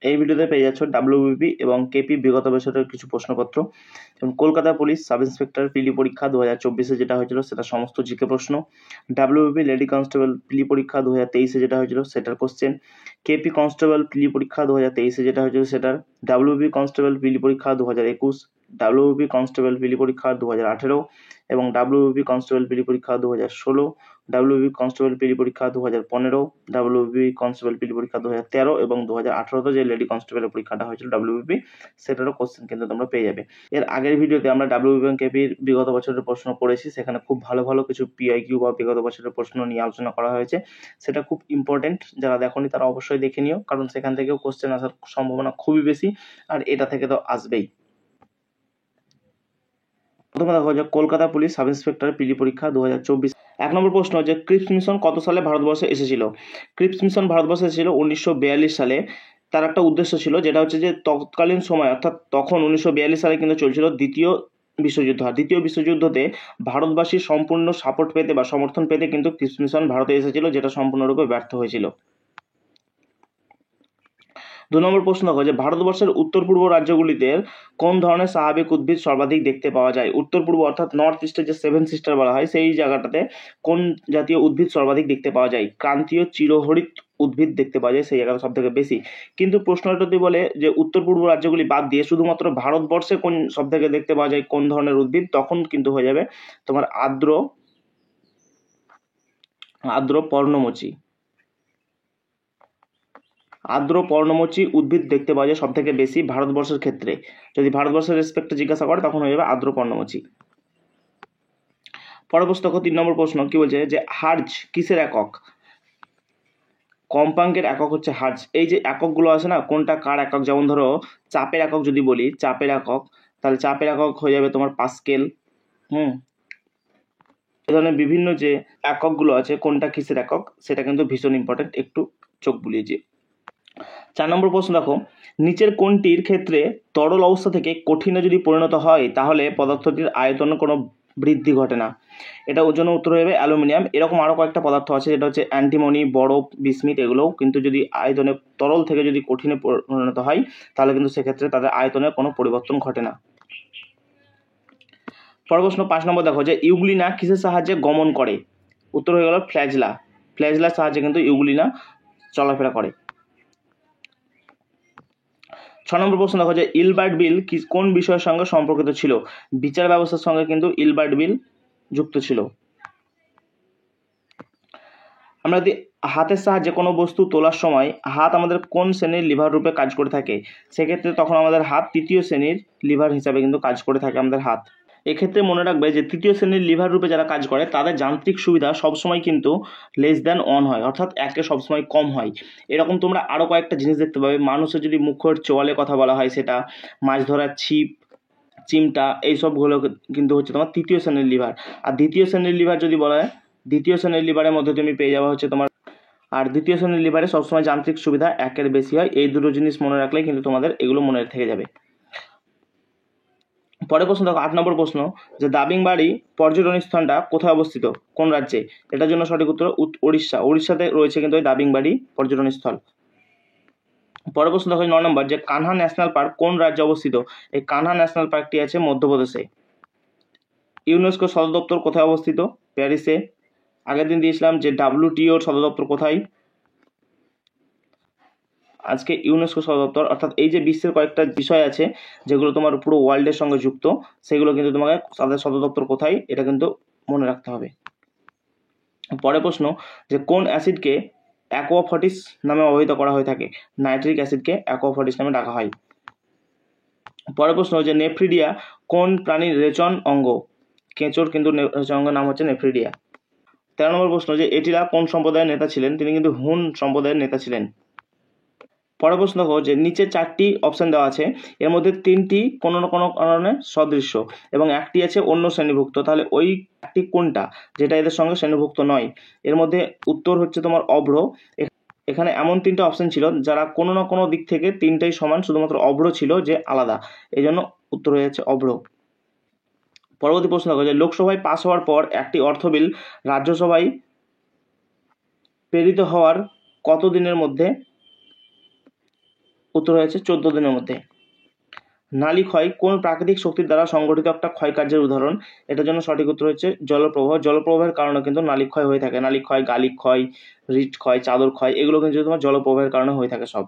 এই ভিডিওতে পেয়ে যাচ্ছ ডাব্লিউবিপি এবং কেপি বিগত বছরের কিছু প্রশ্নপত্র। যেমন কলকাতা পুলিশ সাব ইন্সপেক্টর পিলি পরীক্ষা 2024-এ যেটা হয়েছিল সেটা সমস্ত জিকে প্রশ্ন। ডাব্লিউবিপি লেডি কনস্টেবল পিলি পরীক্ষা 2023-এ যেটা হয়েছিল সেটার কোশ্চেন। কেপি কনস্টেবল পিলি পরীক্ষা 2023-এ যেটা হয়েছিল সেটার। ডাব্লিউবিপি কনস্টেবল পিলি পরীক্ষা 2021, ডাব্লিউবিপি কনস্টেবল পিলি পরীক্ষা 2018 এবং ডাব্লিউবিপি কনস্টেবল পিলি পরীক্ষা 2016, ডাব্লিউবিপি কনস্টেবল পিলি পরীক্ষা 2015, ডাব্লিউবিপি কনস্টেবল পিলি পরীক্ষা 2013 এবং 2018-তে যে লেডি কনস্টেবলের পরীক্ষাটা হয়েছিল ডাব্লিউবিপি, সেটারও কোশ্চেন কিন্তু তোমরা পেয়ে যাবে। এর আগের ভিডিওতে আমরা ডাব্লিউবিপি এবং কেপির বিগত বছরের প্রশ্ন করেছি, সেখানে খুব ভালো ভালো কিছু পিআইকিউ বা বিগত বছরের প্রশ্ন নিয়ে আলোচনা করা হয়েছে। সেটা খুব ইম্পর্টেন্ট, যারা দেখোনি তারা অবশ্যই দেখে নিও, কারণ সেখান থেকেও কোশ্চেন আসার সম্ভাবনা খুবই বেশি, আর এটা থেকে তো আসবেই। প্রথমে দেখো যে কলকাতা পুলিশ সাব ইন্সপেক্টর পিলি পরীক্ষা 2024। 1 নম্বর প্রশ্ন যে ক্রিপস মিশন কত সালে ভারতবর্ষে এসেছিল? ক্রিপস মিশন ভারতবর্ষে এসেছিল 1942 সালে। তার একটা উদ্দেশ্য ছিল, যেটা হচ্ছে যে তৎকালীন সময় অর্থাৎ তখন 1942 সালে কিন্তু চলছিল দ্বিতীয় বিশ্বযুদ্ধ। আর দ্বিতীয় বিশ্বযুদ্ধতে ভারতবাসীর সম্পূর্ণ সাপোর্ট পেতে বা সমর্থন পেতে কিন্তু ক্রিপস মিশন ভারতে এসেছিল, যেটা সম্পূর্ণরূপে ব্যর্থ হয়েছিল। 2 নম্বর প্রশ্ন দেখো যে ভারতবর্ষের উত্তর পূর্ব রাজ্যগুলিতে কোন ধরনের স্বাভাবিক উদ্ভিদ সর্বাধিক দেখতে পাওয়া যায়? উত্তর পূর্ব অর্থাৎ নর্থ ইস্টের যে 7 সিস্টার বলা হয়, সেই জায়গাটাতে কোন জাতীয় উদ্ভিদ সর্বাধিক দেখতে পাওয়া যায়? ক্রান্তীয় চিরহরিত উদ্ভিদ দেখতে পাওয়া যায় সেই জায়গাটা সব থেকে বেশি। কিন্তু প্রশ্নটা যদি বলে যে উত্তর পূর্ব রাজ্যগুলি বাদ দিয়ে শুধুমাত্র ভারতবর্ষে কোন সব থেকে দেখতে পাওয়া যায় কোন ধরনের উদ্ভিদ, তখন কিন্তু হয়ে যাবে তোমার আর্দ্র পর্ণমোচী। আর্দ্র পর্ণমোচী উদ্ভিদ দেখতে পাওয়া যায় সব থেকে বেশি ভারতবর্ষের ক্ষেত্রে। যদি ভারতবর্ষের রেসপেক্টে জিজ্ঞাসা করে তখন হয়ে যাবে আর্দ্র পর্ণমোচী। পরের প্রশ্ন 3 নম্বর প্রশ্ন কি বলছে যে হার্জ কিসের একক? কম্পাঙ্কের একক হচ্ছে হার্জ। এই যে এককগুলো আছে না, কোনটা কার একক? যেমন ধরো চাপের একক যদি বলি, চাপের একক, তাহলে চাপের একক হয়ে যাবে তোমার পাস্কেল। এ ধরনের বিভিন্ন যে এককগুলো আছে, কোনটা কিসের একক সেটা কিন্তু ভীষণ ইম্পর্টেন্ট, একটু চোখ বুলিয়েছি। 4 নম্বর প্রশ্ন দেখো, নিচের কোনটির ক্ষেত্রে তরল অবস্থা থেকে কঠিনে যদি পরিণত হয় তাহলে পদার্থটির আয়তনে কোনো বৃদ্ধি ঘটে না? এটা ওর জন্য উত্তর হবে অ্যালুমিনিয়াম। এরকম আরও কয়েকটা পদার্থ আছে, যেটা হচ্ছে অ্যান্টিমনি, বরফ, বিসমিথ, এগুলোও কিন্তু যদি আয়তনে তরল থেকে যদি কঠিনে পরিণত হয় তাহলে কিন্তু সেক্ষেত্রে তাদের আয়তনে কোনো পরিবর্তন ঘটে না। পরের প্রশ্ন 5 নম্বর দেখো যে ইউগ্লিনা কিসের সাহায্যে গমন করে? উত্তর হয়ে গেল ফ্ল্যাজেলা। ফ্ল্যাজেলার সাহায্যে কিন্তু ইউগ্লিনা চলাফেরা করে। 6 নম্বর প্রশ্ন দেখো যে ইলবার্ট বিল কোন বিষয়ের সঙ্গে সম্পর্কিত ছিল? বিচার ব্যবস্থার সঙ্গে কিন্তু ইলবার্ট বিল যুক্ত ছিল। আমরা যদি হাতের সাহায্যে কোনো বস্তু তোলার সময় হাত আমাদের কোন শ্রেণীর লিভার রূপে কাজ করে থাকে? সেক্ষেত্রে তখন আমাদের হাত তৃতীয় শ্রেণীর লিভার হিসাবে কিন্তু কাজ করে থাকে আমাদের হাত। এক্ষেত্রে মনে রাখবে যে তৃতীয় শ্রেণীর লিভার রূপে যারা কাজ করে তাদের যান্ত্রিক সুবিধা সবসময় কিন্তু >1 হয়, অর্থাৎ 1 সবসময় কম হয়। এরকম তোমরা আরও কয়েকটা জিনিস দেখতে পাবে। মানুষের যদি মুখের চোয়ালের কথা বলা হয়, সেটা মাছ ধরার ছিপ, চিমটা, এইসবগুলো কিন্তু হচ্ছে তোমার তৃতীয় শ্রেণীর লিভার। আর দ্বিতীয় শ্রেণীর লিভার যদি বলা হয়, দ্বিতীয় শ্রেণীর লিভারের মধ্যে তুমি পেয়ে যাওয়া হচ্ছে তোমার, আর দ্বিতীয় শ্রেণীর লিভারে সবসময় যান্ত্রিক সুবিধা 1 বেশি হয়। এই দুটো জিনিস মনে রাখলেই কিন্তু তোমাদের এগুলো মনে থেকে যাবে। পরের প্রশ্ন দেখো 8 নম্বর প্রশ্ন যে দাবিংবাড়ি পর্যটন স্থানটা কোথায় অবস্থিত, কোন রাজ্যে? এটার জন্য সঠিক উত্তর উড়িষ্যা। উড়িষ্যাতে রয়েছে কিন্তু ওই দাবিংবাড়ি পর্যটন স্থল। পরের প্রশ্ন দেখো 9 নম্বর যে কানহা ন্যাশনাল পার্ক কোন রাজ্যে অবস্থিত? এই কানহা ন্যাশনাল পার্কটি আছে মধ্যপ্রদেশে। ইউনেস্কো সদর দপ্তর কোথায় অবস্থিত? প্যারিসে। আগের দিন দিয়েছিলাম যে WTOর সদর দপ্তর কোথায়? আজকে ইউনেস্কো সদর দপ্তর। অর্থাৎ এই যে বিশ্বের কয়েকটা বিষয় আছে যেগুলো তোমার পুরো ওয়ার্ল্ডের সঙ্গে যুক্ত, সেগুলো কিন্তু তোমাকে তাদের সদর দপ্তর কোথায় এটা কিন্তু মনে রাখতে হবে। পরের প্রশ্ন যে কোন অ্যাসিডকে অ্যাকোয়াফর্টিস নামে অভিহিত করা হয়ে থাকে? নাইট্রিক অ্যাসিডকে অ্যাকোয়াফর্টিস নামে ডাকা হয়। পরের প্রশ্ন যে নেফ্রিডিয়া কোন প্রাণীর রেচন অঙ্গ? কেঁচোর কিন্তু রেচন অঙ্গের নাম হচ্ছে নেফ্রিডিয়া। 13 নম্বর প্রশ্ন যে এটিলা কোন সম্প্রদায়ের নেতা ছিলেন? তিনি কিন্তু হুন সম্প্রদায়ের নেতা ছিলেন। পরের প্রশ্ন দেখো যে নিচে 4টি অপশন দেওয়া আছে, এর মধ্যে 3টি কোনো না কোনো কারণে সদৃশ্য এবং 1টি আছে অন্য শ্রেণীভুক্ত। তাহলে ওই একটি কোনটা যেটা এদের সঙ্গে শ্রেণীভুক্ত নয়? এর মধ্যে উত্তর হচ্ছে তোমার অভ্র। এখানে এমন 3টে অপশন ছিল যারা কোনো না কোনো দিক থেকে 3টাই সমান, শুধুমাত্র অভ্র ছিল যে আলাদা, এই জন্য উত্তর হয়ে যাচ্ছে অভ্র। পরবর্তী প্রশ্ন দেখো যে লোকসভায় পাস হওয়ার পর একটি অর্থ বিল রাজ্যসভায় প্রেরিত হওয়ার কত দিনের মধ্যে উত্তর হয়েছে 14 দিনের মধ্যে। নালী ক্ষয় কোন প্রাকৃতিক শক্তির দ্বারা সংগঠিত একটা ক্ষয়কার্যের উদাহরণ? এটার জন্য সঠিক উত্তর হচ্ছে জলপ্রবাহ। জলপ্রবাহের কারণে কিন্তু নালী ক্ষয় হয়ে থাকে। নালী ক্ষয়, গালি ক্ষয়, রিট ক্ষয়, চাদর ক্ষয়, এগুলো কিন্তু তোমার জলপ্রবাহের কারণে হয়ে থাকে সব।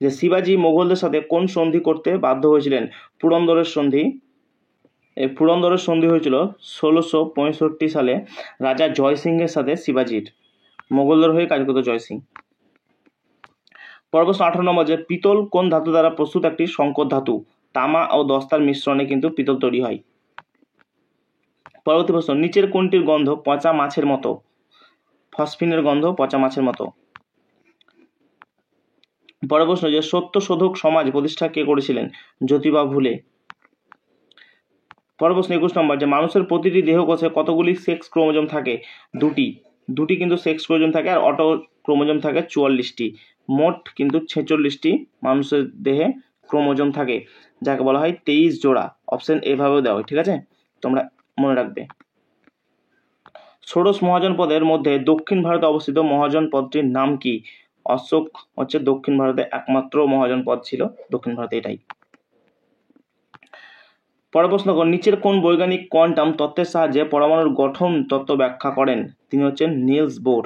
যে শিবাজি মোগলদের সাথে কোন সন্ধি করতে বাধ্য হয়েছিলেন? পুরন্দরের সন্ধি। এই পুরন্দরের সন্ধি হয়েছিল 1665 সালে রাজা জয় সিংহের সাথে শিবাজির। মোগলদের হয়ে কাজ করতো জয় সিং। প্রশ্ন 18 নম্বর, যে পিতল কোন ধাতু দ্বারা প্রস্তুত একটি সংকর ধাতু? তামা ও দস্তার মিশ্রণে কিন্তু পিতল তৈরি হয়। পরবর্তী প্রশ্ন, নিচের কোনটির গন্ধ পচা মাছের মতো? ফসফিনের গন্ধ পচা মাছের মতো। পরের প্রশ্ন, যে সত্যশোধক সমাজ প্রতিষ্ঠা কে করেছিলেন? জ্যোতিবা ফুলে। পরের প্রশ্ন 21 নম্বর, যে মানুষের প্রতিটি দেহকোষে কতগুলি সেক্স ক্রোমোজোম থাকে? দুটি কিন্তু সেক্স ক্রোমোজোম থাকে, আর অটো ক্রোমোজোম থাকে 44টি। মোট কিন্তু 46টি মানুষের দেহে ক্রোমোজোম থাকে, যাকে বলা হয় 23 জোড়া। অপশন এভাবেও দেওয়া হয়, ঠিক আছে, তোমরা মনে রাখবে। ষোড়শ মহাজনপদের মধ্যে দক্ষিণ ভারতে অবস্থিত মহাজনপদটির নাম কি? অশোক হচ্ছে দক্ষিণ ভারতে একমাত্র মহাজনপদ ছিল, দক্ষিণ ভারতে এটাই। পরের প্রশ্ন, নিচের কোন বৈজ্ঞানিক কোয়ান্টাম তত্ত্বের সাহায্যে পরমাণুর গঠন তত্ত্ব ব্যাখ্যা করেন? তিনি হচ্ছেন নিলস বোর।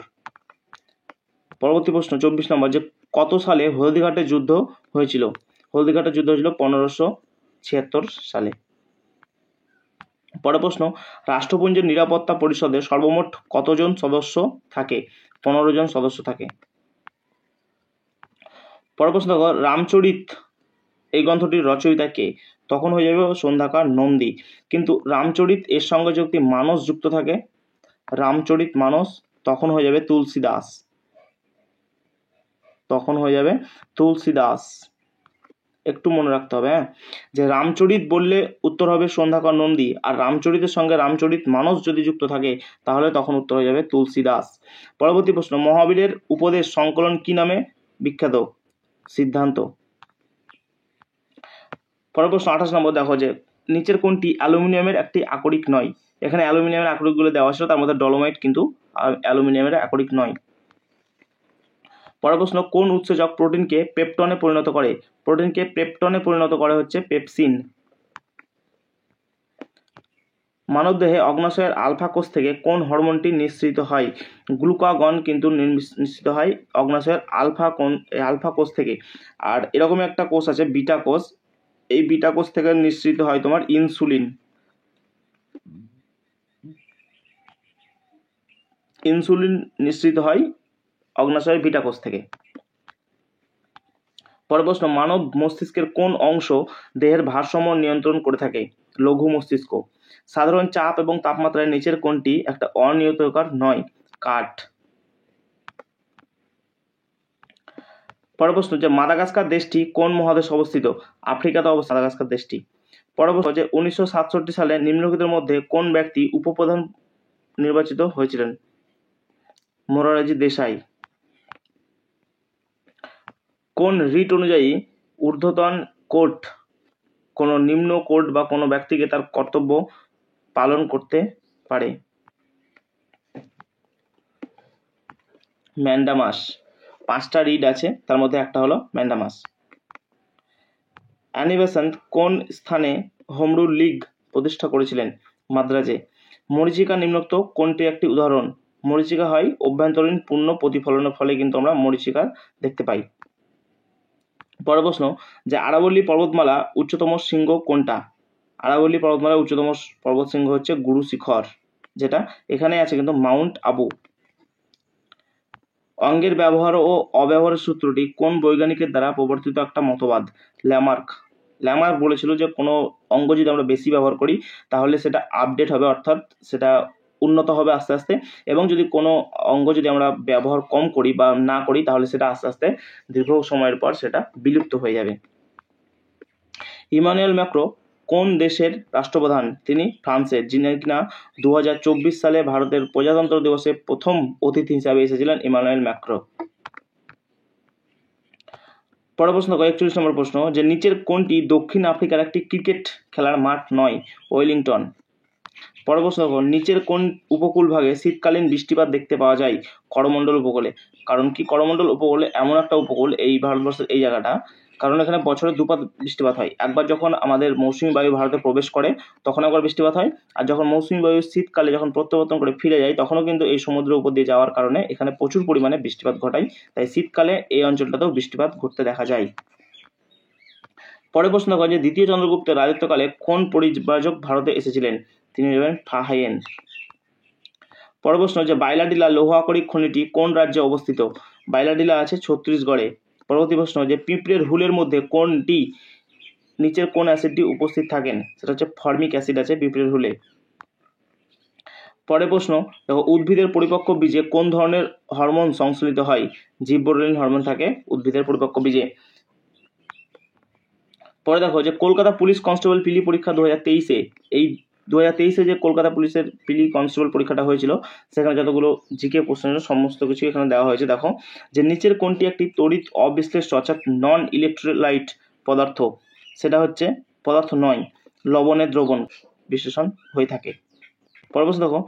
পরবর্তী প্রশ্ন 24 নম্বর, যে কত সালে হলদিঘাটের যুদ্ধ হয়েছিল? হলদিঘাটের যুদ্ধ হয়েছিল 1576 সালে। পরের প্রশ্ন, রাষ্ট্রপুঞ্জের নিরাপত্তা পরিষদে সর্বমোট কতজন সদস্য থাকে? 15 জন সদস্য থাকে। পরের প্রশ্ন, রামচরিত এই গ্রন্থটির রচয়িতা কে? তখন হয়ে যাবে সন্ধ্যাকার নন্দী। কিন্তু রামচরিত এর সঙ্গে যদি মানস যুক্ত থাকে, রামচরিত মানস, তখন হয়ে যাবে তুলসীদাস। তখন হয়ে যাবে তুলসীদাস। একটু মনে রাখতে হবে, হ্যাঁ, যে রামচরিত বললে উত্তর হবে সন্ধ্যাকর নন্দী, আর রামচরিতের সঙ্গে রামচরিত মানস যদি যুক্ত থাকে তাহলে তখন উত্তর হয়ে যাবে তুলসীদাস। পরবর্তী প্রশ্ন, মহাবীরের উপদেশ সংকলন কি নামে বিখ্যাত? সিদ্ধান্ত। পরের প্রশ্ন 28 নম্বর, দেখো যে নিচের কোনটি অ্যালুমিনিয়ামের একটি আকরিক নয়? এখানে অ্যালুমিনিয়ামের আকরিকগুলো দেওয়া ছিল, তার মধ্যে ডলোমাইট কিন্তু অ্যালুমিনিয়ামের আকরিক নয়। পরের প্রশ্ন, কোন উৎসেচক প্রোটিনকে পেপটনে পরিণত করে? প্রোটিনকে পেপটনে পরিণত করে হচ্ছে পেপসিন। মানবদেহে অগ্নাশয়ের আলফা কোষ থেকে কোন হরমোনটি নিঃসৃত হয়? গ্লুকাগন কিন্তু নিঃসৃত হয় অগ্নাশয়ের আলফা কোষ থেকে। আর এরকম একটা কোষ আছে বিটা কোষ, এই বিটা কোষ থেকে নিঃসৃত হয় তোমার ইনসুলিন। ইনসুলিন নিঃসৃত হয় অগ্নাশয়ের বিটা কোষ থেকে। পরের প্রশ্ন, মানব মস্তিষ্কের কোন অংশ দেহের ভারসাম্য নিয়ন্ত্রণ করে থাকে? লঘু মস্তিষ্ক। সাধারণ চাপ এবং তাপমাত্রায় নিচের কোনটি একটা অনিয়ন্ত্রণকার নয়? কাঠ। পরের প্রশ্ন, যে মাদাগাস্কার দেশটি কোন মহাদেশে অবস্থিত? আফ্রিকাতে অবস্থিত মাদাগাস্কার দেশটি। পরের প্রশ্ন, যে 1967 সালে নিম্নলিখিতের মধ্যে কোন ব্যক্তি উপপ্রধান নির্বাচিত হয়েছিলেন? মোরারজি দেশাই। কোন রিট অনুযায়ী ঊর্ধ্বতন কোর্ট কোনো নিম্ন কোর্ট বা কোনো ব্যক্তিকে তার কর্তব্য পালন করতে পারে? ম্যান্ডামাস। 5টা রিড আছে, তার মধ্যে একটা হলো ম্যান্ডামাস। অ্যানি বেসান্ত কোন স্থানে হোম রুল লীগ প্রতিষ্ঠা করেছিলেন? মাদ্রাজে। মরীচিকা নিম্নোক্ত কোনটি একটি উদাহরণ? মরীচিকা হয় অভ্যন্তরীণ পূর্ণ প্রতিফলনের ফলে কিন্তু আমরা মরীচিকা দেখতে পাই। পরের প্রশ্ন, যে আরাবল্লী পর্বতমালা উচ্চতম শৃঙ্গ কোনটা? আরাবল্লী পর্বতমালার উচ্চতম পর্বত শৃঙ্গ হচ্ছে গুরু শিখর, যেটা এখানে আছে কিন্তু মাউন্ট আবু। অঙ্গের ব্যবহার ও অব্যবহারের সূত্রটি কোন বৈজ্ঞানিকের দ্বারা প্রবর্তিত একটা মতবাদ? ল্যামার্ক। ল্যামার্ক বলেছিল যে কোনো অঙ্গ যদি আমরা বেশি ব্যবহার করি তাহলে সেটা আপডেট হবে, অর্থাৎ সেটা উন্নত হবে আস্তে আস্তে, এবং যদি কোনো অঙ্গ যদি আমরা ব্যবহার কম করি বা না করি তাহলে সেটা আস্তে আস্তে দীর্ঘ সময়ের পর সেটা বিলুপ্ত হয়ে যাবে। ইমানুয়েল ম্যাক্রো কোন দেশের রাষ্ট্রপ্রধান? তিনি ফ্রান্সের, যিনি কিনা 2024 সালে ভারতের প্রজাতন্ত্র দিবসে প্রথম অতিথি হিসাবে এসেছিলেন ইমানুয়েল ম্যাক্রো। পরের প্রশ্ন 41 নম্বর প্রশ্ন, যে নিচের কোনটি দক্ষিণ আফ্রিকার একটি ক্রিকেট খেলার মাঠ নয়? ওয়েলিংটন। পরের প্রশ্ন দেখো, নিচের কোন উপকূল ভাগে শীতকালীন বৃষ্টিপাত দেখতে পাওয়া যায়? করমণ্ডল উপকূলে। কারণ কি করমণ্ডল উপকূলে এমন একটা উপকূল এই ভারতবর্ষের এই জায়গাটা, কারণ এখানে বছরে দুবার বৃষ্টিপাত হয়। একবার যখন আমাদের মৌসুমী বায়ু ভারতে প্রবেশ করে তখন একবার বৃষ্টিপাত হয়, আর যখন মৌসুমী বায়ু শীতকালে যখন প্রত্যাবর্তন করে ফিরে যায় তখনও কিন্তু এই সমুদ্রের উপর দিয়ে যাওয়ার কারণে এখানে প্রচুর পরিমাণে বৃষ্টিপাত ঘটায়, তাই শীতকালে এই অঞ্চলটাতেও বৃষ্টিপাত ঘটতে দেখা যায়। পরের প্রশ্ন দেখো যে দ্বিতীয় চন্দ্রগুপ্তের রাজত্বকালে কোন পরিব্রাজক ভারতে এসেছিলেন? তিনি হলেন ফাহিয়েন। পরের প্রশ্ন যে বাইলাডিলা লৌহ আকরিক খনিটি কোন রাজ্যে অবস্থিত? বাইলাডিলা আছে ছত্তিশগড়ে। পরবর্তী প্রশ্ন যে পিঁপড়ের হুলের মধ্যে কোনটি নিচের কোন অ্যাসিডটি উপস্থিত থাকেন? সেটা হচ্ছে ফর্মিক অ্যাসিড আছে পিঁপড়ের হুলে। পরের প্রশ্ন দেখো উদ্ভিদের পরিপক্ক বীজে কোন ধরনের হরমোন সংশ্লেষিত হয়? জিবরেলিন হরমোন থাকে উদ্ভিদের পরিপক্ক বীজে। পরে দেখো যে কলকাতা পুলিশ কনস্টেবল পিলি পরীক্ষা 2023-এ, এই 2023-এ যে কলকাতা পুলিশের পিলি কনস্টেবল পরীক্ষাটা হয়েছিল সেখানে যতগুলো জিকে প্রশ্ন সমস্ত কিছু এখানে দেওয়া হয়েছে। দেখো যে নিচের কোনটি একটি তড়িৎ অবিশ্লেষ্য অর্থাৎ নন ইলেকট্রোলাইট পদার্থ? সেটা হচ্ছে পদার্থ নয়, লবণের দ্রবণ বিশ্লেষণ হয়ে থাকে। পরের প্রশ্ন দেখো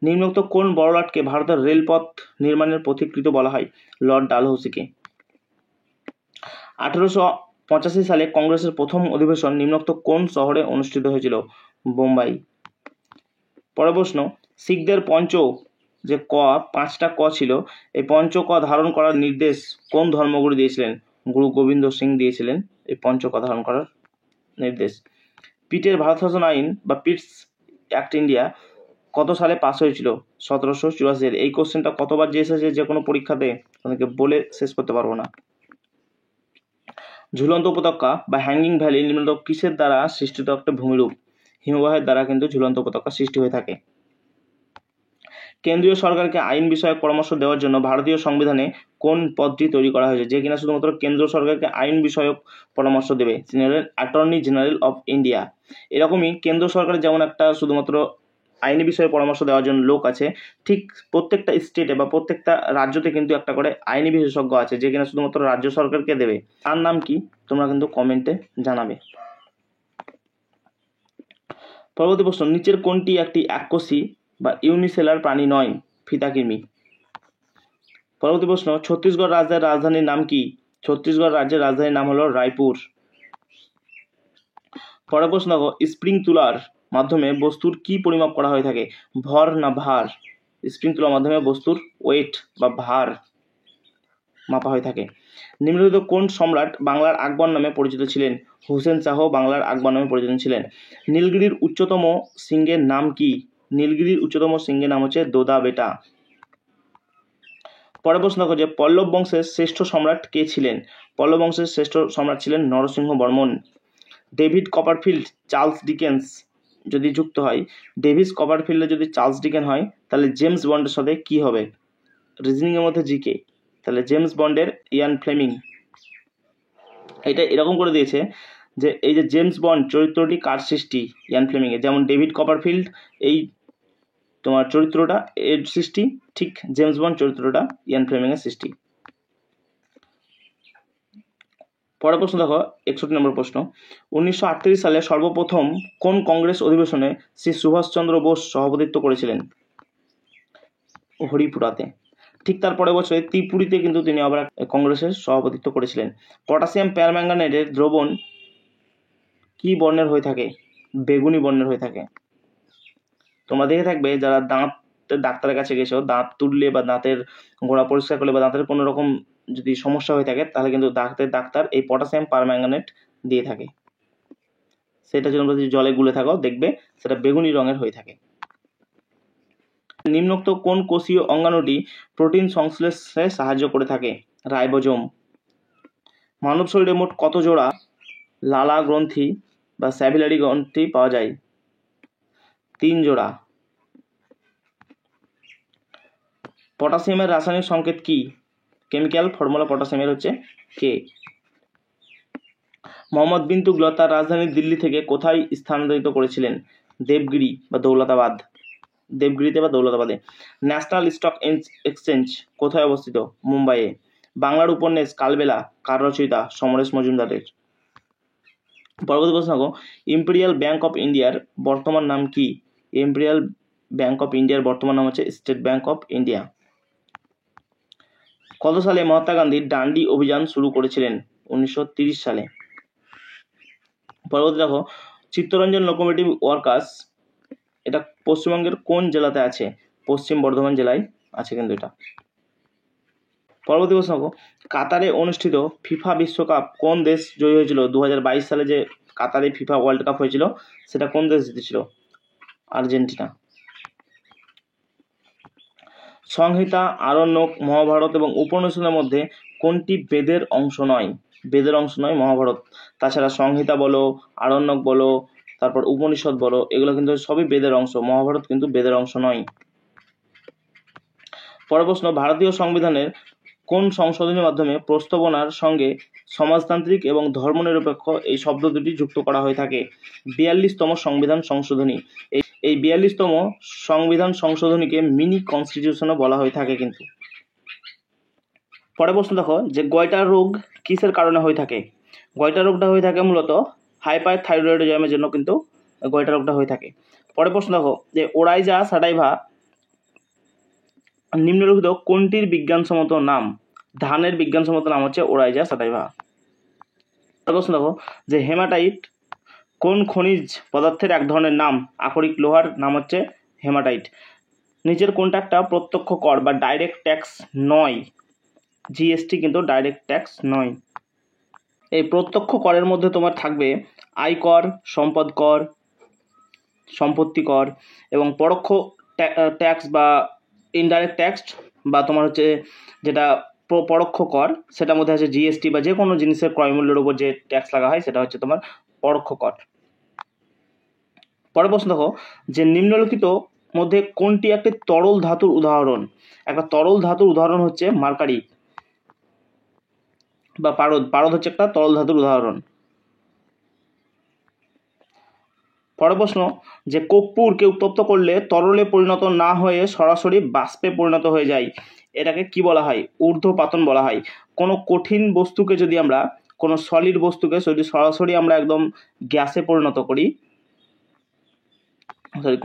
নিম্নোক্ত কোন বড়লাটকে ভারতের রেলপথ নির্মাণের পথিকৃৎ বলা হয়? লর্ড ডালহৌসিকে। 1885 সালে কংগ্রেসের প্রথম অধিবেশন নিম্নোক্ত কোন শহরে অনুষ্ঠিত হয়েছিল? বোম্বাই। পরের প্রশ্ন শিখদের পঞ্চ যে ক, 5টা ক ছিল, এই পঞ্চ ক ধারণ করার নির্দেশ কোন ধর্মগুরু দিয়েছিলেন? গুরু গোবিন্দ সিং দিয়েছিলেন এই পঞ্চ ক ধারণ করার নির্দেশ। পিটের ভারত শাসন আইন বা পিটস অ্যাক্ট ইন্ডিয়া কত সালে পাস হয়েছিল? 1784। এই কোশ্চেনটা কতবার যে এসেছে যে কোনো পরীক্ষাতে তোমাকে বলে শেষ করতে পারবো না। ঝুলন্ত উপত্যকা বা হ্যাঙ্গিং ভ্যালি নিম্নলিখিত কিসের দ্বারা সৃষ্টিত একটা ভূমিরূপ? হিমবাহের দ্বারা কিন্তু ঝুলন্ত উপত্যকা সৃষ্টি হয়ে থাকে। কেন্দ্রীয় সরকারকে আইন বিষয়ক পরামর্শ দেওয়ার জন্য ভারতীয় সংবিধানে কোন পদটি তৈরি করা হয়েছে যে কিনা শুধুমাত্র কেন্দ্র সরকারকে আইন বিষয়ক পরামর্শ দেবে? তিনি হলেন অ্যাটর্নি জেনারেল অফ ইন্ডিয়া। এরকমই কেন্দ্র সরকারের যেমন একটা শুধুমাত্র আইনি বিষয়ে পরামর্শ দেওয়ার জন্য লোক আছে, ঠিক প্রত্যেকটা স্টেটে বা প্রত্যেকটা রাজ্যতে কিন্তু একটা করে আইনি বিশেষজ্ঞ আছে যে কিনা শুধুমাত্র রাজ্য সরকারকে দেবে। তার নাম কি তোমরা কিন্তু কমেন্টে জানাবে। পরবর্তী প্রশ্ন নিচের কোনটি একটি এককোষী বা ইউনিসেলার প্রাণী নয়? ফিতাকৃমি। পরবর্তী প্রশ্ন ছত্তিশগড় রাজ্যের রাজধানীর নাম কি? ছত্তিশগড় রাজ্যের রাজধানীর নাম হলো রায়পুর। পরের প্রশ্ন দেখো স্প্রিং তুলার মাধ্যমে বস্তুর কি পরিমাপ করা হয়ে থাকে? ভর না ভার? স্প্রিং তুলার মাধ্যমে বস্তুর ওয়েট বা ভার মাপা হয়ে থাকে। নিম্নলিখিত কোন সম্রাট বাংলার আকবর নামে পরিচিত ছিলেন? হুসেন শাহ বাংলার আকবর নামে পরিচিত ছিলেন। নীলগিরির উচ্চতম শৃঙ্গের নাম কি? নীলগিরির উচ্চতম শৃঙ্গের নাম হচ্ছে দোদা বেটা। পরের প্রশ্ন দেখো যে পল্লব বংশের শ্রেষ্ঠ সম্রাট কে ছিলেন? পল্লব বংশের শ্রেষ্ঠ সম্রাট ছিলেন Narasimha Varman. David Copperfield Charles Dickens যদি যুক্ত হয়, ডেভিস কপারফিল্ডে যদি চার্লস ডিকেন হয় তাহলে জেমস বন্ডের সাথে কি হবে? রিজনিং এর মধ্যে জিকে, তাহলে জেমস বন্ডের ইয়ান ফ্লেমিং। এটা এরকম করে দিয়েছে যে এই যে জেমস বন্ড চরিত্রটি কার সৃষ্টি? ইয়ান ফ্লেমিং এর। যেমন ডেভিড কপারফিল্ড এই তোমার চরিত্রটা এর সৃষ্টি, ঠিক জেমস বন্ড চরিত্রটা ইয়ান ফ্লেমিং এর সৃষ্টি। পরের প্রশ্ন দেখো 61 নম্বর প্রশ্ন 1938 সালে সর্বপ্রথম কোন কংগ্রেস অধিবেশনে শ্রী সুভাষচন্দ্র বোস সভাপতিত্ব করেছিলেন? হরিপুরাতে। ঠিক তার পরের বছরে ত্রিপুরীতে কিন্তু তিনি আবার কংগ্রেসের সভাপতিত্ব করেছিলেন। পটাশিয়াম পারম্যাঙ্গানেটের দ্রবণ কি বর্ণের হয়ে থাকে? বেগুনি বর্ণের হয়ে থাকে। তোমরা দেখে থাকবে যারা দাঁতের ডাক্তারের কাছে গেছো, দাঁত তুললে বা দাঁতের গোড়া পরিষ্কার করলে বা দাঁতের কোনো রকম যদি সমস্যা হয়ে থাকে তাহলে কিন্তু দাঁতের ডাক্তার এই পটাশিয়াম পারম্যাঙ্গানেট দিয়ে থাকে। সেটা যদি জলে গুলে থাকো দেখবে সেটা বেগুনি রঙের হয়ে থাকে। নিম্নোক্ত কোন কোষীয় অঙ্গাণুটি প্রোটিন সংশ্লেষে সাহায্য করে থাকে? রাইবোজোম। মানব শরীরে মোট কত জোড়া লালা গ্রন্থি বা স্যাভিলারি গ্রন্থি পাওয়া যায়? 3 জোড়া। পটাশিয়ামের রাসায়নিক সংকেত কি? কেমিক্যাল ফর্মুলা পটাশিয়ামের হচ্ছে কে। মোহাম্মদ বিন তুগলক তার রাজধানী দিল্লি থেকে কোথায় স্থানান্তরিত করেছিলেন? দেবগিরি বা দৌলতাবাদ। দেবগিরিতে বা দৌলতাবাদে। ন্যাশনাল স্টক এক্সচেঞ্জ কোথায় অবস্থিত? মুম্বাইয়ে। বাংলার উপন্যাস কালবেলা কার রচয়িতা? সমরেশ মজুমদারের। পরবর্তী প্রশ্ন ইম্পেরিয়াল ব্যাংক অফ ইন্ডিয়ার বর্তমান নাম কি? ইম্পেরিয়াল ব্যাংক অফ ইন্ডিয়ার বর্তমান নাম হচ্ছে স্টেট ব্যাংক অফ ইন্ডিয়া। কত সালে মহাত্মা গান্ধী ডান্ডি অভিযান শুরু করেছিলেন? 1930 সালে। পরবর্তী দেখো, চিত্তরঞ্জন লোকোমোটিভ ওয়ার্কার্স, এটা পশ্চিমবঙ্গের কোন জেলাতে আছে? পশ্চিম বর্ধমান জেলায় আছে কিন্তু এটা। পরবর্তী প্রশ্ন দেখো, কাতারে অনুষ্ঠিত ফিফা বিশ্বকাপ কোন দেশ জয়ী হয়েছিল? 2022 সালে যে কাতারে ফিফা ওয়ার্ল্ড কাপ হয়েছিল সেটা কোন দেশ জিতেছিল? আর্জেন্টিনা। সংহিতা, আরণ্যক, মহাভারত এবং উপনিষদের মধ্যে কোনটি বেদের অংশ নয়? বেদের অংশ নয় মহাভারত। তাছাড়া সংহিতা বলো, আরণ্যক বলো, তারপর উপনিষদ বলো, এগুলো কিন্তু সবই বেদের অংশ। মহাভারত কিন্তু বেদের অংশ নয়। পরের প্রশ্ন, ভারতীয় সংবিধানের কোন সংশোধনীর মাধ্যমে প্রস্তাবনার সঙ্গে সমাজতান্ত্রিক এবং ধর্মনিরপেক্ষ এই শব্দ দুটি যুক্ত করা হয়ে থাকে? 42তম সংবিধান সংশোধনী। এই 42তম সংবিধান সংশোধনীকে মিনি কনস্টিটিউশনও বলা হয়ে থাকে কিন্তু। পরের প্রশ্ন দেখো, যে গয়টার রোগ কিসের কারণে হয়ে থাকে? গয়টার রোগটা হয়ে থাকে মূলত হাইপারথাইরয়েডিজমের জন্য কিন্তু গয়টার রোগটা হয়ে থাকে। পরের প্রশ্ন দেখো, যে ওরাইজা সাটাইভা নিম্নলিখিত কোনটির বিজ্ঞানসম্মত নাম? ধানের বিজ্ঞানসম্মত নাম হচ্ছে ওরাইজা সাটাইভা। প্রশ্ন দেখো, যে হেমাটাইট কোন খনিজ পদার্থের এক ধরনের নাম? আকরিক লোহার নাম হচ্ছে হেমাটাইট। নিচের কোনটা একটা প্রত্যক্ষ কর বা ডাইরেক্ট ট্যাক্স নয়? জিএসটি কিন্তু ডাইরেক্ট ট্যাক্স নয়। এই প্রত্যক্ষ করের মধ্যে তোমার থাকবে আয়কর, সম্পদ কর, সম্পত্তি কর, এবং পরোক্ষ ট্যাক্স বা ইনডাইরেক্ট ট্যাক্স বা তোমার হচ্ছে যেটা পরোক্ষ কর, সেটার মধ্যে আছে জিএসটি বা যে কোনো জিনিসের ক্রয়মূল্যের উপর যে ট্যাক্স লাগা হয় সেটা হচ্ছে তোমার পরোক্ষ কর। পরের প্রশ্ন দেখো, যে নিম্নলিখিত মধ্যে কোনটি একটি তরল ধাতুর উদাহরণ? একটা তরল ধাতুর উদাহরণ হচ্ছে মার্কারি বা পারদ। পারদ হচ্ছে একটা তরল ধাতুর উদাহরণ। পরের প্রশ্ন, যে কর্পূরকে উত্তপ্ত করলে তরলে পরিণত না হয়ে সরাসরি বাষ্পে পরিণত হয়ে যায়, এটাকে কি বলা হয়? ঊর্ধ্বপাতন বলা হয়। কোনো কঠিন বস্তুকে যদি আমরা, কোনো সলিড বস্তুকে যদি সরাসরি আমরা একদম গ্যাসে পরিণত করি,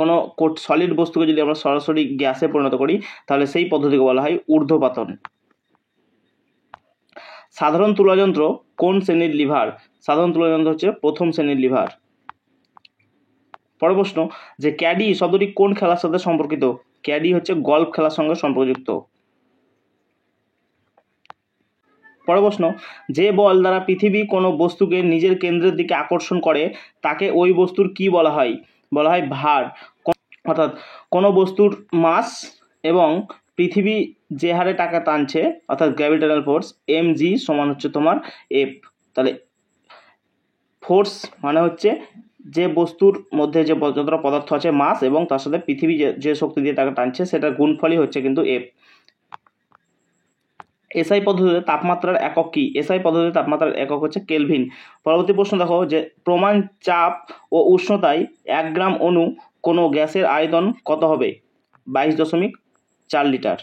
কোনো সলিড বস্তুকে যদি আমরা সরাসরি গ্যাসে পরিণত করি তাহলে সেই পদ্ধতিকে বলা হয় ঊর্ধ্বপাতন। সাধারণ তুলাযন্ত্র কোন শ্রেণীর লিভার? সাধারণ তুলাযন্ত্র হচ্ছে প্রথম শ্রেণীর লিভার। পরের প্রশ্ন, যে ক্যাডি শব্দটি কোন খেলার সাথে সম্পর্কিত? ক্যাডি হচ্ছে গল্ফ খেলার সঙ্গে সম্পর্কযুক্ত। পরের প্রশ্ন, যে বল দ্বারা পৃথিবী কোনো বস্তুকে নিজের কেন্দ্রের দিকে আকর্ষণ করে তাকে ওই বস্তুর কি বলা হয়? বলা হয় ভার। অর্থাৎ কোনো বস্তুর মাস এবং পৃথিবী যে হারে টাকা টানছে, অর্থাৎ গ্র্যাভিটেশনাল ফোর্স mg সমান হচ্ছে তোমার f। তাহলে ফোর্স মানে হচ্ছে যে বস্তুর মধ্যে যে যতটা পদার্থ আছে মাস এবং তার সাথে পৃথিবী যে শক্তি দিয়ে তাকে টানছে সেটার গুণফলই হচ্ছে কিন্তু f। এসআই পদ্ধতিতে তাপমাত্রার একক কি? এসআই পদ্ধতিতে তাপমাত্রার একক হচ্ছে কেলভিন। পরবর্তী প্রশ্ন দেখো, যে প্রমাণ চাপ ও উষ্ণতায় 1 গ্রাম অণু কোনো গ্যাসের আয়তন কত হবে? 22.4 লিটার।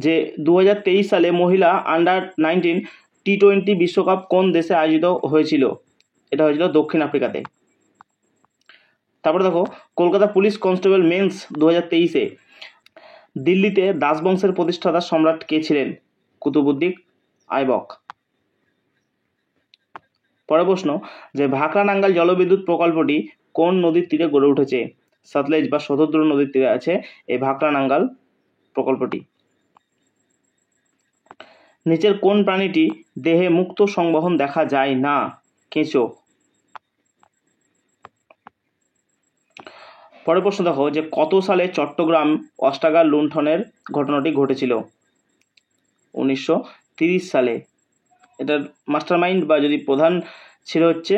যে 2023 সালে মহিলা আন্ডার-19 টি-20 বিশ্বকাপ কোন দেশে আয়োজিত হয়েছিল? এটা হয়েছিল দক্ষিণ আফ্রিকাতে। তারপরে দেখো, কলকাতা পুলিশ কনস্টেবল মেন্স 2023-এ দিল্লিতে দাস বংশের প্রতিষ্ঠাতা সম্রাট কে ছিলেন? কুতুবুদ্দিন আইবক। পরের প্রশ্ন, যে ভাকরা নাঙ্গাল জলবিদ্যুৎ প্রকল্পটি কোন নদীর তীরে গড়ে উঠেছে? সতলেজ বা শতদ্রু নদীর তীরে আছে এই ভাকরা নাঙ্গাল প্রকল্পটি। নিচের কোন প্রাণীটি দেহে মুক্ত সংবহন দেখা যায় না? কেঁচো। পরের প্রশ্ন দেখো, যে কত সালে চট্টগ্রাম অস্ত্রাগার লুণ্ঠনের ঘটনাটি ঘটেছিল? 1930 সালে। এটার মাস্টার মাইন্ড বা যদি প্রধান ছিল হচ্ছে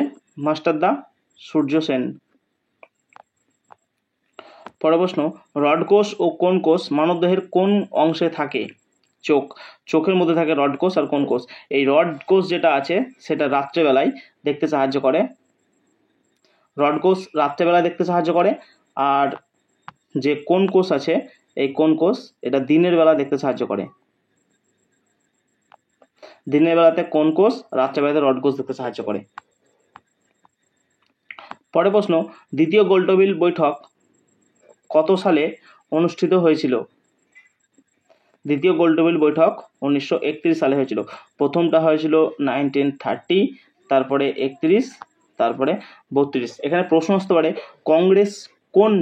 মাস্টারদা সূর্য সেন। পরের প্রশ্ন, রড কোষ ও কোন কোষ মানবদেহের কোন অংশে থাকে? চোখ। চোখের মধ্যে থাকে রড কোষ আর কোন কোষ। এই রড কোষ যেটা আছে সেটা রাত্রেবেলায় দেখতে সাহায্য করে। রড কোষ রাত্রেবেলায় দেখতে সাহায্য করে, আর যে কোন কোষ আছে এই কোন কোষ এটা দিনের বেলা দেখতে সাহায্য করে। দিনের বেলাতে কোন কোষ, রাত্রেবেলাতে রড কোষ দেখতে সাহায্য করে। পরের প্রশ্ন, দ্বিতীয় গোলটেবিল বৈঠক কত সালে অনুষ্ঠিত হয়েছিল? দ্বিতীয় গোলটেবিল বৈঠক 1931 সালে হয়েছিল। প্রথমটা হয়েছিল 1930, তারপরে 31, তারপরে 32। এখানে প্রশ্ন আসতে পারে কংগ্রেস কোন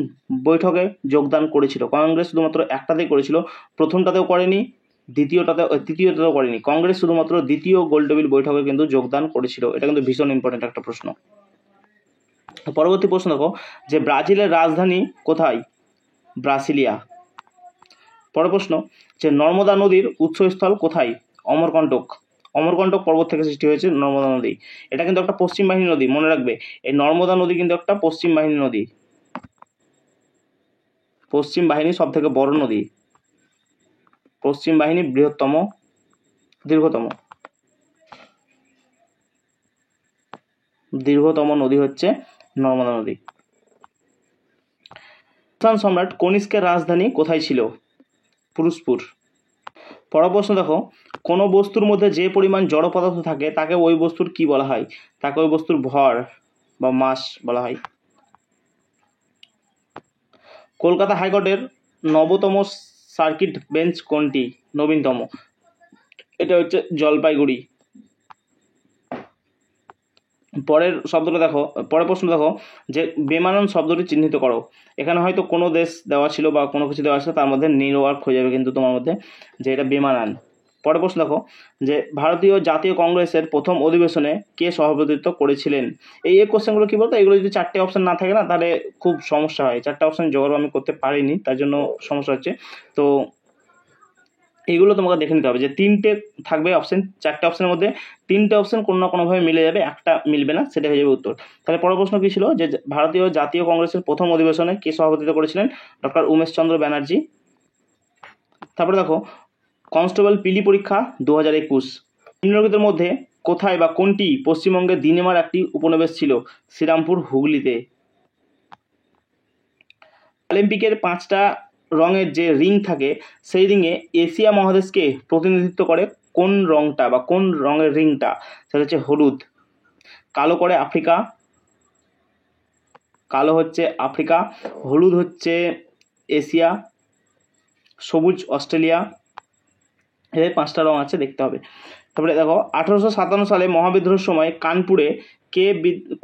বৈঠকে যোগদান করেছিল? কংগ্রেস শুধুমাত্র একটাতেই করেছিল, প্রথমটাতেও করেনি, তৃতীয়টাতেও করেনি। কংগ্রেস শুধুমাত্র দ্বিতীয় গোলটেবিল বৈঠকে কিন্তু যোগদান করেছিল। এটা কিন্তু ভীষণ ইম্পর্টেন্ট একটা প্রশ্ন। পরবর্তী প্রশ্ন দেখো যে ব্রাজিলের রাজধানী কোথায়? ব্রাসিলিয়া। পরের প্রশ্ন যে নর্মদা নদীর উৎসস্থল কোথায়? অমরকণ্টক। অমরকণ্টক পর্বত থেকে সৃষ্টি হয়েছে নর্মদা নদী। এটা কিন্তু একটা পশ্চিম বাহিনী নদী, মনে রাখবে। এই নর্মদা নদী কিন্তু একটা পশ্চিম বাহিনী নদী, পশ্চিম বাহিনী সব থেকে বড় নদী, পশ্চিম বাহিনী বৃহত্তম, দীর্ঘতম নদী হচ্ছে নর্মদা নদী। সম্রাট কনিষ্কের রাজধানী কোথায় ছিল? পুরুষপুর। পরের প্রশ্ন দেখো, কোনো বস্তুর মধ্যে যে পরিমাণ জড় পদার্থ থাকে তাকে ওই বস্তুর কি বলা হয়? তাকে ওই বস্তুর ভর বা মাস বলা হয়। কলকাতা হাইকোর্টের নবতম সার্কিট বেঞ্চ কোনটি? নবীনতম। এটা হচ্ছে জলপাইগুড়ি। পরের শব্দটা দেখো, পরের প্রশ্ন দেখো যে বেমানান শব্দটি চিহ্নিত করো। এখানে হয়তো কোনো দেশ দেওয়া ছিল বা কোনো কিছু দেওয়া ছিল, তার মধ্যে নির্ওয়ার্ক হয়ে যাবে কিন্তু তোমার মধ্যে যে এটা বেমানান। পরের প্রশ্ন দেখো যে ভারতীয় জাতীয় কংগ্রেসের প্রথম অধিবেশনে কে সভাপতিত্ব করেছিলেন? এই কোশ্চেনগুলো কি বলতো, এগুলো যদি চারটে অপশন না থাকে না তাহলে খুব সমস্যা হয়। চারটে অপশন জোগাড় আমি করতে পারিনি, তার জন্য সমস্যা হচ্ছে। তো এগুলো তোমাকে দেখে নিতে হবে যে তিনটে থাকবে অপশন, চারটে অপশনের মধ্যে তিনটে অপশন কোনো না কোনোভাবে মিলে যাবে, একটা মিলবে না, সেটা হয়ে যাবে উত্তর। তাহলে পরের প্রশ্ন কি ছিল যে ভারতীয় জাতীয় কংগ্রেসের প্রথম অধিবেশনে কে সভাপতিত্ব করেছিলেন? ডক্টর উমেশ চন্দ্র ব্যানার্জি। তারপরে দেখো কনস্টেবল পিলি পরীক্ষা 2021 নিম্নলিখিতের মধ্যে কোথায় বা কোনটি পশ্চিমবঙ্গের দিনেমার একটি উপনিবেশ ছিল? শ্রীরামপুর, হুগলিতে। অলিম্পিকের 5টা রঙের যে রিং থাকে সেই রিংয়ে এশিয়া মহাদেশকে প্রতিনিধিত্ব করে কোন রংটা বা কোন রঙের রিংটা? সেটা হচ্ছে হলুদ। কালো করে আফ্রিকা, কালো হচ্ছে আফ্রিকা, হলুদ হচ্ছে এশিয়া, সবুজ অস্ট্রেলিয়া। এই 5টা রং আছে, দেখতে হবে। তারপরে দেখো 1857 সালে মহাবিদ্রোহের সময় কানপুরে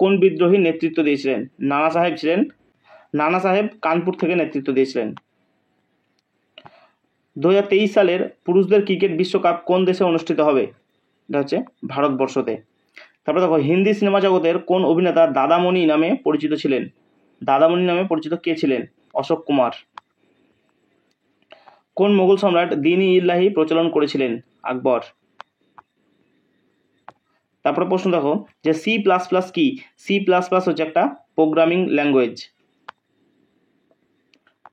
কোন বিদ্রোহী নেতৃত্ব দিয়েছিলেন? নানা সাহেব ছিলেন। নানা সাহেব কানপুর থেকে নেতৃত্ব দিয়েছিলেন। 2023 সালের পুরুষদের ক্রিকেট বিশ্বকাপ কোন দেশে অনুষ্ঠিত হবে? এটা হচ্ছে ভারতবর্ষতে। তারপরে দেখো হিন্দি সিনেমা জগতের কোন অভিনেতা দাদামণি নামে পরিচিত ছিলেন? দাদামণি নামে পরিচিত কে ছিলেন? অশোক কুমার। কোন মোগল সম্রাট দ্বীন-ই-ইলাহি প্রচলন করেছিলেন? আকবর। তারপরে প্রশ্ন দেখো যে C++ কি? C++ হচ্ছে একটা প্রোগ্রামিং ল্যাঙ্গুয়েজ।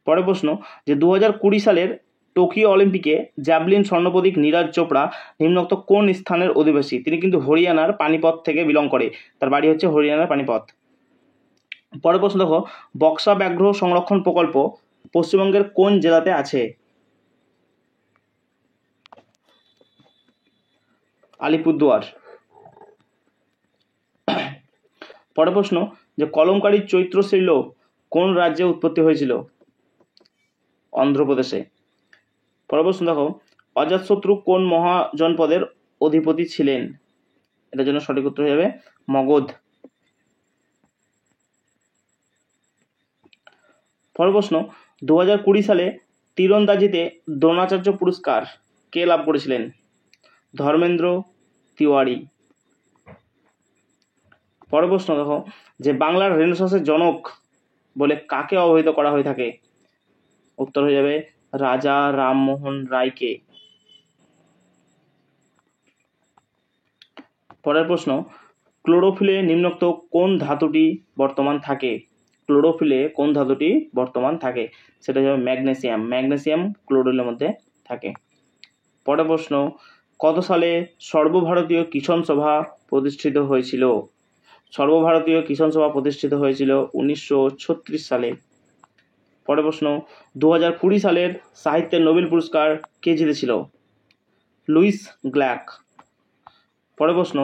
পরের প্রশ্ন যে 2020 সালের টোকিও অলিম্পিকে জ্যাভলিন স্বর্ণপদক নীরজ চোপড়া নিম্নোক্ত কোন স্থানের অধিবাসী? তিনি কিন্তু হরিয়ানার পানিপথ থেকে বিলং করে, তার বাড়ি হচ্ছে হরিয়ানার পানিপথ। পরের প্রশ্ন দেখো বক্সা ব্যাঘ্র সংরক্ষণ প্রকল্প পশ্চিমবঙ্গের কোন জেলাতে আছে? আলিপুরদুয়ার। পরের প্রশ্ন যে কলমকারী চৈত্র শৈল কোন রাজ্যে উৎপত্তি হয়েছিল? অন্ধ্রপ্রদেশে। পরের প্রশ্ন দেখো অজাতশত্রু কোন মহাজনপদের অধিপতি ছিলেন? এটার জন্য সঠিক উত্তর হয়ে যাবে মগধ। পরের প্রশ্ন 2020 সালে তীরন্দাজিতে দ্রোণাচার্য পুরস্কার কে লাভ করেছিলেন? ধর্মেন্দ্র তিওয়ারি। পরের প্রশ্ন দেখো যে বাংলার রেনেসাঁসের জনক বলে কাকে অবহিত করা হয়ে থাকে? উত্তর হয়ে যাবে রাজা রামমোহন রায়কে। পরের প্রশ্ন ক্লোরোফিলে নিম্নোক্ত কোন ধাতুটি বর্তমান থাকে? ক্লোরোফিলে কোন ধাতুটি বর্তমান থাকে? সেটা হচ্ছে ম্যাগনেসিয়াম। ম্যাগনেসিয়াম ক্লোরোফিলের মধ্যে থাকে। পরের প্রশ্ন কত সালে সর্বভারতীয় কিষাণ সভা প্রতিষ্ঠিত হয়েছিল? সর্বভারতীয় কিষাণ সভা প্রতিষ্ঠিত হয়েছিল 1936 সালে। পরের প্রশ্ন 2020 সালের সাহিত্যের নোবেল পুরস্কার কে জিতেছিল? Luis Glück. পরের প্রশ্ন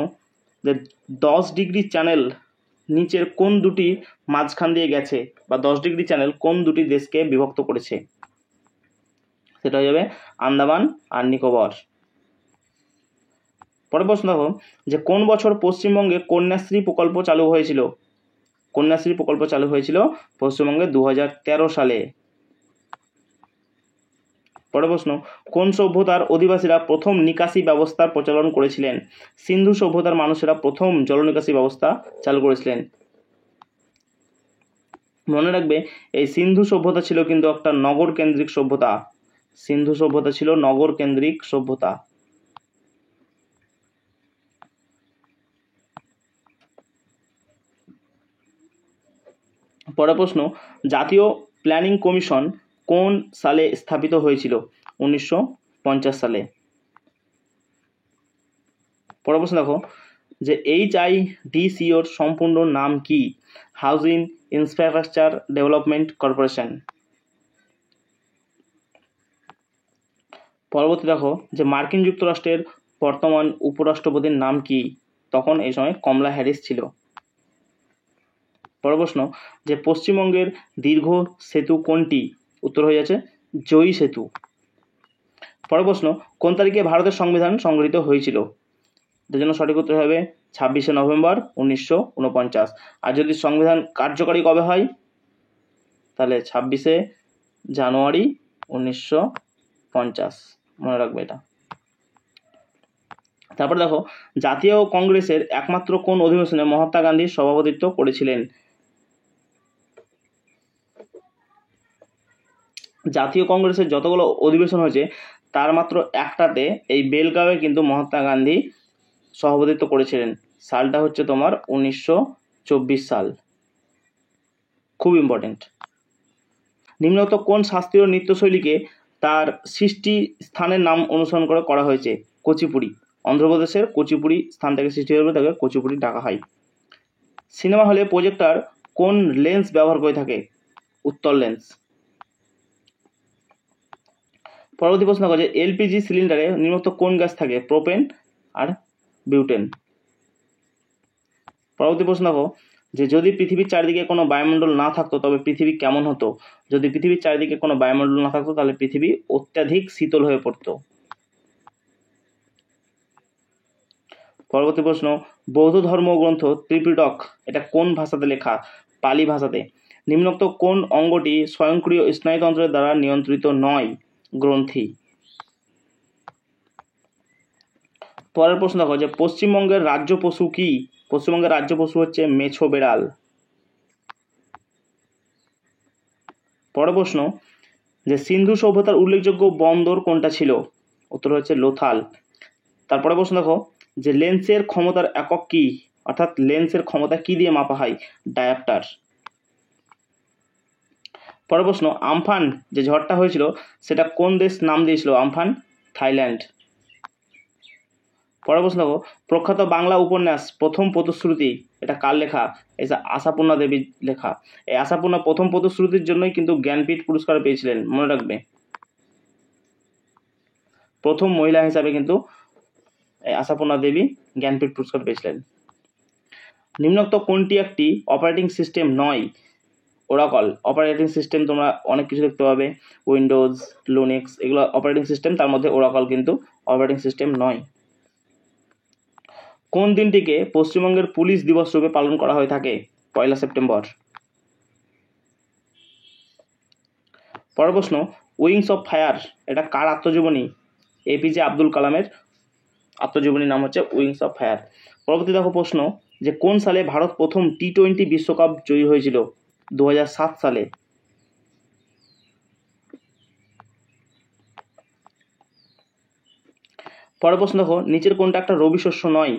যে 10 ডিগ্রি চ্যানেল নিচের কোন দুটি মাঝখান দিয়ে গেছে বা 10 ডিগ্রি চ্যানেল কোন দুটি দেশকে বিভক্ত করেছে? সেটা হয়ে যাবে আন্দামান আর নিকোবর। পরের প্রশ্ন দেখো যে কোন বছর পশ্চিমবঙ্গে কন্যাশ্রী প্রকল্প চালু হয়েছিল? কন্যাশ্রী প্রকল্প চালু হয়েছিল পশ্চিমবঙ্গে 2013 সালে। পরের প্রশ্ন কোন সভ্যতার অধিবাসীরা প্রথম নিকাশি ব্যবস্থার প্রচলন করেছিলেন? সিন্ধু সভ্যতার মানুষেরা প্রথম জলনিকাশি ব্যবস্থা চালু করেছিলেন। মনে রাখবে এই সিন্ধু সভ্যতা ছিল কিন্তু একটা নগর কেন্দ্রিক সভ্যতা। সিন্ধু সভ্যতা ছিল নগর কেন্দ্রিক সভ্যতা। পরের প্রশ্ন জাতীয় প্ল্যানিং কমিশন কোন সালে স্থাপিত হয়েছিল? 1950 সালে। পরের প্রশ্ন দেখো যে HIDCOর সম্পূর্ণ নাম কি? Housing infrastructure development corporation. পরবর্তী দেখো যে মার্কিন যুক্তরাষ্ট্রের বর্তমান উপরাষ্ট্রপতির নাম কি? তখন এই সময় কমলা হ্যারিস ছিল। পরের প্রশ্ন যে পশ্চিমবঙ্গের দীর্ঘ সেতু কোনটি? উত্তর হয়ে যাচ্ছে জয়ী সেতু। পরের প্রশ্ন কোন তারিখে ভারতের সংবিধান সংগৃহীত হয়েছিল? এর জন্য সঠিক উত্তর হবে 26শে নভেম্বর 1949। আর যদি সংবিধান কার্যকরী কবে হয় তাহলে 26শে জানুয়ারি 1950। মনে রাখবে এটা। তারপর দেখো জাতীয় কংগ্রেসের একমাত্র কোন অধিবেশনে মহাত্মা গান্ধী সভাপতিত্ব করেছিলেন? জাতীয় কংগ্রেসের যতগুলো অধিবেশন হয়েছে তার মাত্র একটাতে এই বেলগাঁওয়ে কিন্তু মহাত্মা গান্ধী সভাপতিত্ব করেছিলেন। সালটা হচ্ছে তোমার 1924 সাল। খুব ইম্পর্টেন্ট। নিম্নোক্ত কোন শাস্ত্রীয় নৃত্যশৈলীকে তার সৃষ্টি স্থানের নাম অনুসরণ করে করা হয়েছে? কুচিপুড়ি। অন্ধ্রপ্রদেশের কুচিপুড়ি স্থান থেকে সৃষ্টি হয়ে তাকে কুচিপুড়ি ডাকা হয়। সিনেমা হলে প্রজেক্টর কোন লেন্স ব্যবহার করে থাকে? উত্তল লেন্স। পরবর্তী প্রশ্ন যে এলপিজি সিলিন্ডারে নিম্নোক্ত কোন গ্যাস থাকে? প্রোপেন আর বিউটেন। পরবর্তী প্রশ্ন দেখো যে যদি পৃথিবীর চারিদিকে কোনো বায়ুমণ্ডল না থাকতো তবে পৃথিবী কেমন হতো? যদি পৃথিবীর চারিদিকে কোনো বায়ুমণ্ডল না থাকতো তাহলে পৃথিবী অত্যাধিক শীতল হয়ে পড়তো। পরবর্তী প্রশ্ন বৌদ্ধ ধর্মগ্রন্থ ত্রিপিটক এটা কোন ভাষাতে লেখা? পালি ভাষাতে। নিম্নোক্ত কোন অঙ্গটি স্বয়ংক্রিয় স্নায়ুতন্ত্রের দ্বারা নিয়ন্ত্রিত নয়? গ্রন্থি। পরের প্রশ্ন দেখো যে পশ্চিমবঙ্গের রাজ্য পশু কি? পশ্চিমবঙ্গের রাজ্য পশু হচ্ছে মেছো বেড়াল। পরের প্রশ্ন যে সিন্ধু সভ্যতার উল্লেখযোগ্য বন্দর কোনটা ছিল? উত্তর হচ্ছে লোথাল। তারপরে প্রশ্ন দেখো যে লেন্সের ক্ষমতার একক কি? অর্থাৎ লেন্সের ক্ষমতা কি দিয়ে মাপা হয়? ডায়াপ্টার। পরের প্রশ্ন আমফান যে ঝড়টা হয়েছিল সেটা কোন দেশ নাম দিয়েছিল আমফান? থাইল্যান্ড। পরের প্রশ্ন দেখো প্রখ্যাত বাংলা উপন্যাস প্রথম পথশ্রুতি এটা কার লেখা? এটা আশাপূর্ণা দেবীর লেখা। এই আশাপূর্ণা প্রথম পথশ্রুতির জন্যই কিন্তু জ্ঞানপীঠ পুরস্কার পেয়েছিলেন। মনে রাখবে প্রথম মহিলা হিসাবে কিন্তু আশাপূর্ণা দেবী জ্ঞানপীঠ পুরস্কার পেয়েছিলেন। নিম্নোক্ত কোনটি একটি অপারেটিং সিস্টেম নয়? ওরাকল অপারেটিং সিস্টেম তোমরা অনেক কিছু দেখতে পাবে, উইন্ডোজ, লিনাক্স এগুলো অপারেটিং সিস্টেম, তার মধ্যে ওরাকল কিন্তু অপারেটিং সিস্টেম নয়। কোন দিনটিকে পশ্চিমবঙ্গের পুলিশ দিবস রূপে পালন করা হয়ে থাকে? 1 সেপ্টেম্বর। পরের প্রশ্ন উইংস অফ ফায়ার এটা কার আত্মজীবনী? এপিজে আব্দুল কালামের আত্মজীবনীর নাম হচ্ছে উইংস অফ ফায়ার। পরবর্তী দেখো প্রশ্ন যে কোন সালে ভারত প্রথম টি-20 বিশ্বকাপ জয়ী হয়েছিল? 2007 সালে। পরের প্রশ্ন দেখো নিচের কোনটা একটা রবি শস্য নয়?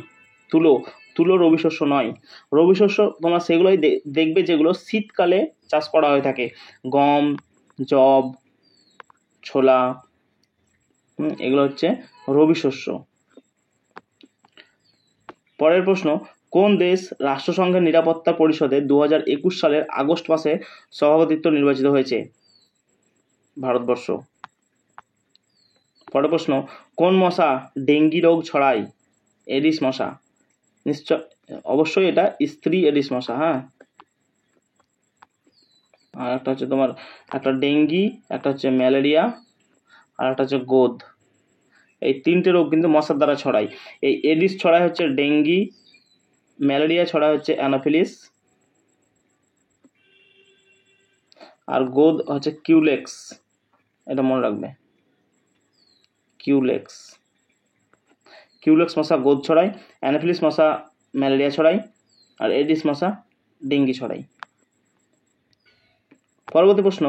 তুলো। তুলো রবি শস্য নয়। রবি শস্য তোমরা সেগুলোই দেখবে যেগুলো শীতকালে চাষ করা হয়ে থাকে, গম, যব, ছোলা, এগুলো হচ্ছে রবি শস্য। পরের প্রশ্ন কোন দেশ রাষ্ট্রসংঘের নিরাপত্তা পরিষদে 2021 সালের আগস্ট মাসে সভাপতিত্ব নির্বাচিত হয়েছে? ভারতবর্ষ। পরের প্রশ্ন কোন মশা ডেঙ্গি রোগ ছড়ায়? এডিস মশা। অবশ্যই এটা স্ত্রী এডিস মশা। হ্যাঁ, আর একটা হচ্ছে তোমার একটা ডেঙ্গি, একটা হচ্ছে ম্যালেরিয়া, আর একটা হচ্ছে গোদ। এই তিনটে রোগ কিন্তু মশার দ্বারা ছড়ায়। এই এডিস ছড়ায় হচ্ছে ডেঙ্গি, ম্যালেরিয়া ছড়ায় হচ্ছে অ্যানোফিলিস, আর গোদ হচ্ছে কিউলেক্স। এটা মনে রাখবে, কিউলেক্স। কিউলেক্স মশা গোদ ছড়ায়, অ্যানোফিলিস মশা ম্যালেরিয়া ছড়ায়, আর এডিস মশা ডেঙ্গি ছড়ায়। পরবর্তী প্রশ্ন,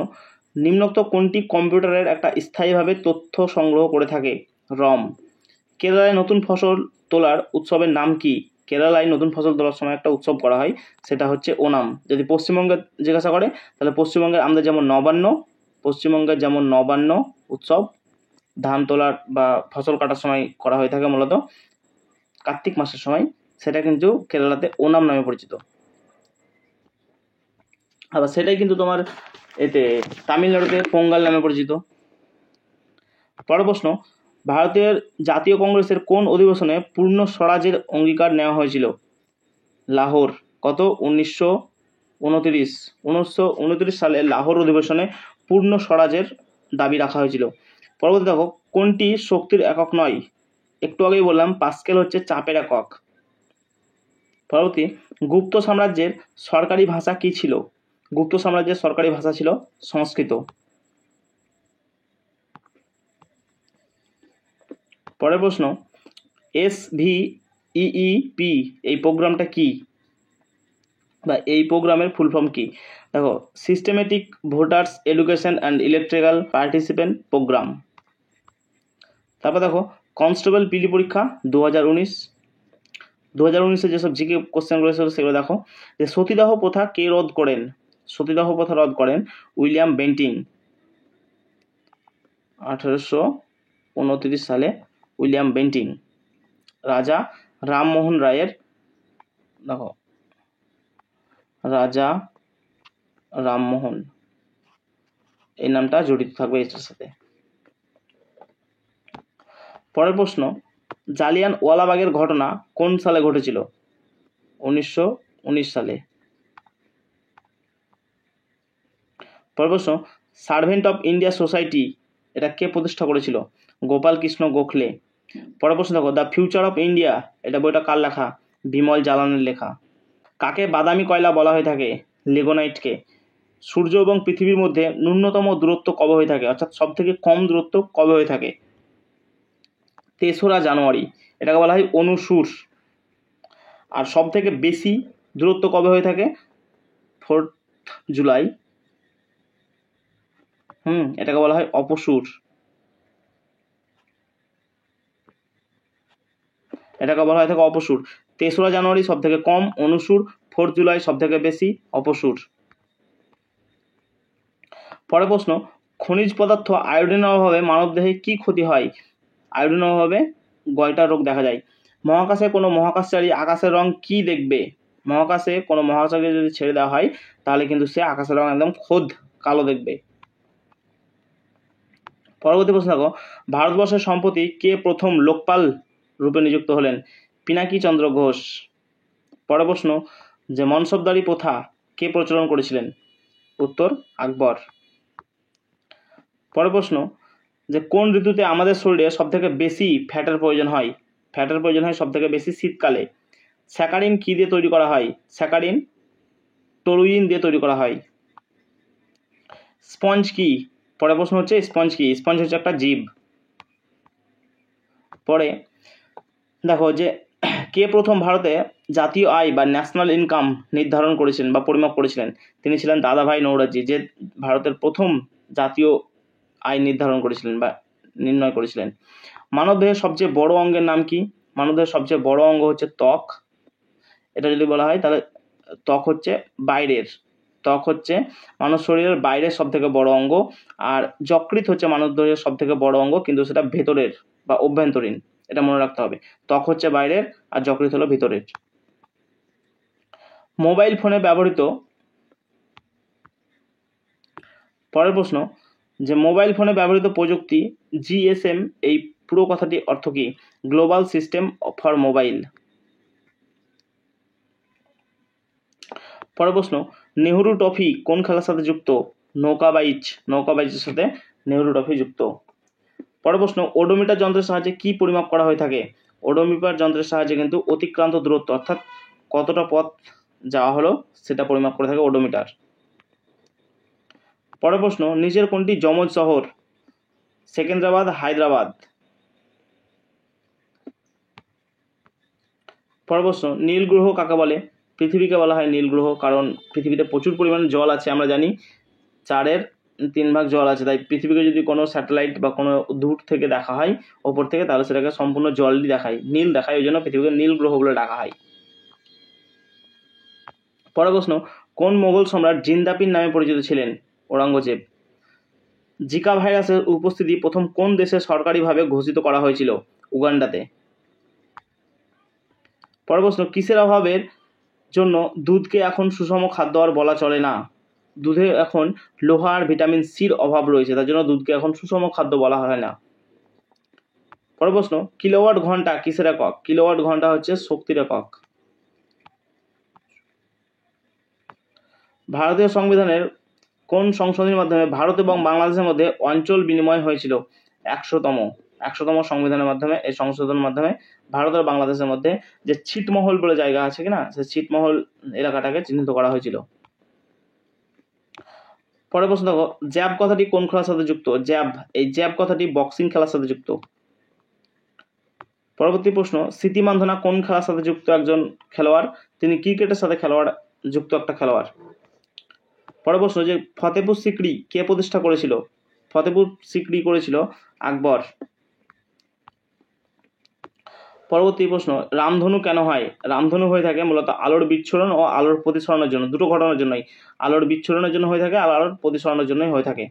নিম্নোক্ত কোনটি কম্পিউটারের একটা স্থায়ীভাবে তথ্য সংগ্রহ করে থাকে? রম। কেরালায় নতুন ফসল তোলার উৎসবের নাম কি? কেরালায় নতুন ফসল তোলার সময় একটা উৎসব করা হয়, সেটা হচ্ছে ওনাম। যদি পশ্চিমবঙ্গে জিজ্ঞাসা করে তাহলে পশ্চিমবঙ্গের আমাদের যেমন নবান্ন, পশ্চিমবঙ্গের যেমন নবান্ন উৎসব ধান তোলার বা ফসল কাটার সময় করা হয়ে থাকে মূলত কার্তিক মাসের সময়, সেটা কিন্তু কেরালাতে ওনাম নামে পরিচিত। আবার সেটাই কিন্তু তোমার এতে তামিলনাড়ুতে পোঙ্গাল নামে পরিচিত। পরের প্রশ্ন, ভারতের জাতীয় কংগ্রেসের কোন অধিবেশনে পূর্ণ স্বরাজের অঙ্গীকার নেওয়া হয়েছিল? লাহোর। কত? 1929 সালে লাহোর অধিবেশনে পূর্ণ স্বরাজের দাবি রাখা হয়েছিল। পরবর্তী দেখো, কোনটি শক্তির একক নয়? একটু আগেই বললাম পাস্কেল হচ্ছে চাপের একক। পরবর্তী, গুপ্ত সাম্রাজ্যের সরকারি ভাষা কি ছিল? গুপ্ত সাম্রাজ্যের সরকারি ভাষা ছিল সংস্কৃত। পরের প্রশ্ন, SVEEP এই প্রোগ্রামটা কি, বা এই প্রোগ্রামের ফুল ফর্ম কি? দেখো, systematic voters education and electrical participant program. তারপর দেখো, কনস্টেবল পিলি পরীক্ষা 2019 যেসব জিকে কোশ্চেনগুলো ছিল সেগুলো দেখো। যে সতীদাহ প্রথা কে রোধ করেন? সতীদাহ প্রথা রোধ করেন উইলিয়াম বেন্টিং 1829 সালে। William Bentinck. রাজা রামমোহন রায়ের, দেখো রাজা রামমোহন এই নামটা জড়িত থাকবে এটার সাথে। পরের প্রশ্ন, জালিয়ানওয়ালাবাগের ঘটনা কোন সালে ঘটেছিল? 1919 সালে। পরের প্রশ্ন, সার্ভেন্ট অফ ইন্ডিয়া সোসাইটি এটা কে প্রতিষ্ঠা করেছিল? গোপাল কৃষ্ণ গোখলে। পরের প্রশ্ন দেখো, দ্য ফিউচার অফ ইন্ডিয়া এটা বইটা কার লেখা? বিমল জালানের লেখা। কাকে বাদামি কয়লা বলা হয়ে থাকে? লিগোনাইটকে। সূর্য এবং পৃথিবীর মধ্যে ন্যূনতম দূরত্ব কবে হয়ে থাকে, অর্থাৎ সব থেকে কম দূরত্ব কবে হয়ে থাকে? 3রা জানুয়ারি, এটাকে বলা হয় অনুসূর। আর সব থেকে বেশি দূরত্ব কবে হয়ে থাকে? 4 জুলাই। এটাকে বলা হয় অপসূর। এটাকে বলা হয় থাকে অপসূর। 3রা জানুয়ারি সব থেকে কম অনুসূর, 4 জুলাই সব থেকে বেশি অপসূর। পরের প্রশ্ন, খনিজ পদার্থ আয়োডিনের অভাবে মানবদেহে কি ক্ষতি হয়? আয়োডিনের অভাবে গয়টা রোগ দেখা যায়। মহাকাশে কোনো মহাকাশচারী আকাশের রং কি দেখবে? মহাকাশে কোনো মহাকাশচারী যদি ছেড়ে দেওয়া হয় তাহলে কিন্তু সে আকাশের রং একদম খোদ কালো দেখবে। পরবর্তী প্রশ্ন দেখো, ভারতবর্ষের সম্প্রতি কে প্রথম লোকপাল রূপে নিযুক্ত হলেন? পিনাকি চন্দ্র ঘোষ। পরের প্রশ্ন, যে মনসবদারি প্রথা কে প্রচলন করেছিলেন? উত্তর আকবর। পরের প্রশ্ন, যে কোন ঋতুতে আমাদের শরীরে সব থেকে বেশি ফ্যাটের প্রয়োজন হয়? ফ্যাটের প্রয়োজন হয় সব থেকে বেশি শীতকালে। স্যাকারিন কি দিয়ে তৈরি করা হয়? স্যাকারিন টরুইন দিয়ে তৈরি করা হয়। স্পঞ্জ কি? পরের প্রশ্ন হচ্ছে স্পঞ্জ কি? স্পঞ্জ হচ্ছে একটা জীব। পরে দেখো, যে কে প্রথম ভারতে জাতীয় আয় বা ন্যাশনাল ইনকাম নির্ধারণ করেছিলেন বা পরিমাপ করেছিলেন? তিনি ছিলেন দাদাভাই নৌরোজি, যে ভারতের প্রথম জাতীয় আয় নির্ধারণ করেছিলেন বা নির্ণয় করেছিলেন। মানবদেহের সবচেয়ে বড় অঙ্গের নাম কি? মানবদেহের সবচেয়ে বড় অঙ্গ হচ্ছে ত্বক। এটা যদি বলা হয় তাহলে ত্বক হচ্ছে বাইরের, ত্বক হচ্ছে মানব শরীরের বাইরের সব থেকে বড় অঙ্গ। আর যকৃৎ হচ্ছে মানবদেহের সব থেকে বড় অঙ্গ, কিন্তু সেটা ভেতরের বা অভ্যন্তরীণ, এটা মনে রাখতে হবে। ত্বক হচ্ছে বাইরের আর যকৃৎ হলো ভিতরের। মোবাইল ফোনে ব্যবহৃত, পরের প্রশ্ন, যে মোবাইল ফোনে ব্যবহৃত প্রযুক্তি GSM এই পুরো কথাটি অর্থ কি? Global system for mobile. পরের প্রশ্ন, নেহরু ট্রফি কোন খেলার সাথে যুক্ত? নৌকাবাইজের সাথে নেহরু ট্রফি যুক্ত। পরের প্রশ্ন, ওডোমিটার যন্ত্রের সাহায্যে কি পরিমাপ করা হয়ে থাকে? ওডোমিটার যন্ত্রের সাহায্যে কিন্তু অতিক্রান্ত দূরত্ব অর্থাৎ কতটা পথ যাওয়া হলো সেটা পরিমাপ করে থাকে ওডোমিটার। পরের প্রশ্ন, নিচের কোনটি যমজ শহর? সেকেন্দ্রাবাদ, হায়দ্রাবাদ। পরের প্রশ্ন, নীল গ্রহ কাকে বলে? পৃথিবীকে বলা হয় নীল গ্রহ, কারণ পৃথিবীতে প্রচুর পরিমাণে জল আছে, আমরা জানি 4/3 জল আছে, তাই পৃথিবীকে যদি কোনো স্যাটেলাইট বা কোনো দূর থেকে দেখা হয় ওপর থেকে, তাহলে সেটাকে সম্পূর্ণ জলই দেখায়, নীল দেখায়, ওই জন্য পৃথিবীকে নীল গ্রহ বলে ডাকা হয়। পরের প্রশ্ন, কোন মোগল সম্রাট জিন্দাপির নামে পরিচিত ছিলেন? ঔরঙ্গজেব। জিকা ভাইরাসের উপস্থিতি প্রথম কোন দেশে সরকারিভাবে ঘোষিত করা হয়েছিল? উগান্ডাতে। পরের প্রশ্ন, কিসের অভাবের জন্য দুধকে এখন সুষম খাদ্য আর বলা চলে না? দুধে এখন লোহা আর ভিটামিন সির অভাব রয়েছে, তার জন্য দুধকে এখন সুষম খাদ্য বলা হয় না। পরের প্রশ্ন, কিলোওয়াট ঘন্টা কিসের একক? কিলোওয়াট ঘন্টা হচ্ছে শক্তির একক। ভারতীয় সংবিধানের কোন সংশোধনীর মাধ্যমে ভারত এবং বাংলাদেশের মধ্যে অঞ্চল বিনিময় হয়েছিল? 100তম সংবিধানের মাধ্যমে, এই সংশোধনের মাধ্যমে ভারত আর বাংলাদেশের মধ্যে যে ছিটমহল বলে জায়গা আছে কিনা, সেই ছিটমহল এলাকাটাকে চিহ্নিত করা হয়েছিল। পরের প্রশ্ন দেখো, জ্যাব কথাটি কোন খেলার সাথে যুক্ত? এই জ্যাব কথাটি বক্সিং খেলার সাথে যুক্ত। পরবর্তী প্রশ্ন, স্মৃতি মান্ধনা কোন খেলার সাথে যুক্ত একজন খেলোয়াড়? তিনি ক্রিকেটের সাথে যুক্ত একটা খেলোয়াড়। পরের প্রশ্ন, যে ফতেপুর সিকরি কে প্রতিষ্ঠা করেছিল? ফতেপুর সিকরি করেছিল আকবর। পরবর্তী প্রশ্ন, রামধনু কেন হয়? রামধনু হয়ে থাকে মূলত আলোর বিচ্ছুরণ ও আলোর প্রতিসরণের জন্য, দুটো ঘটনার জন্যই, আলোর বিচ্ছুরণের জন্য হয়ে থাকে আর আলোর প্রতিসরণের জন্যই হয়ে থাকে।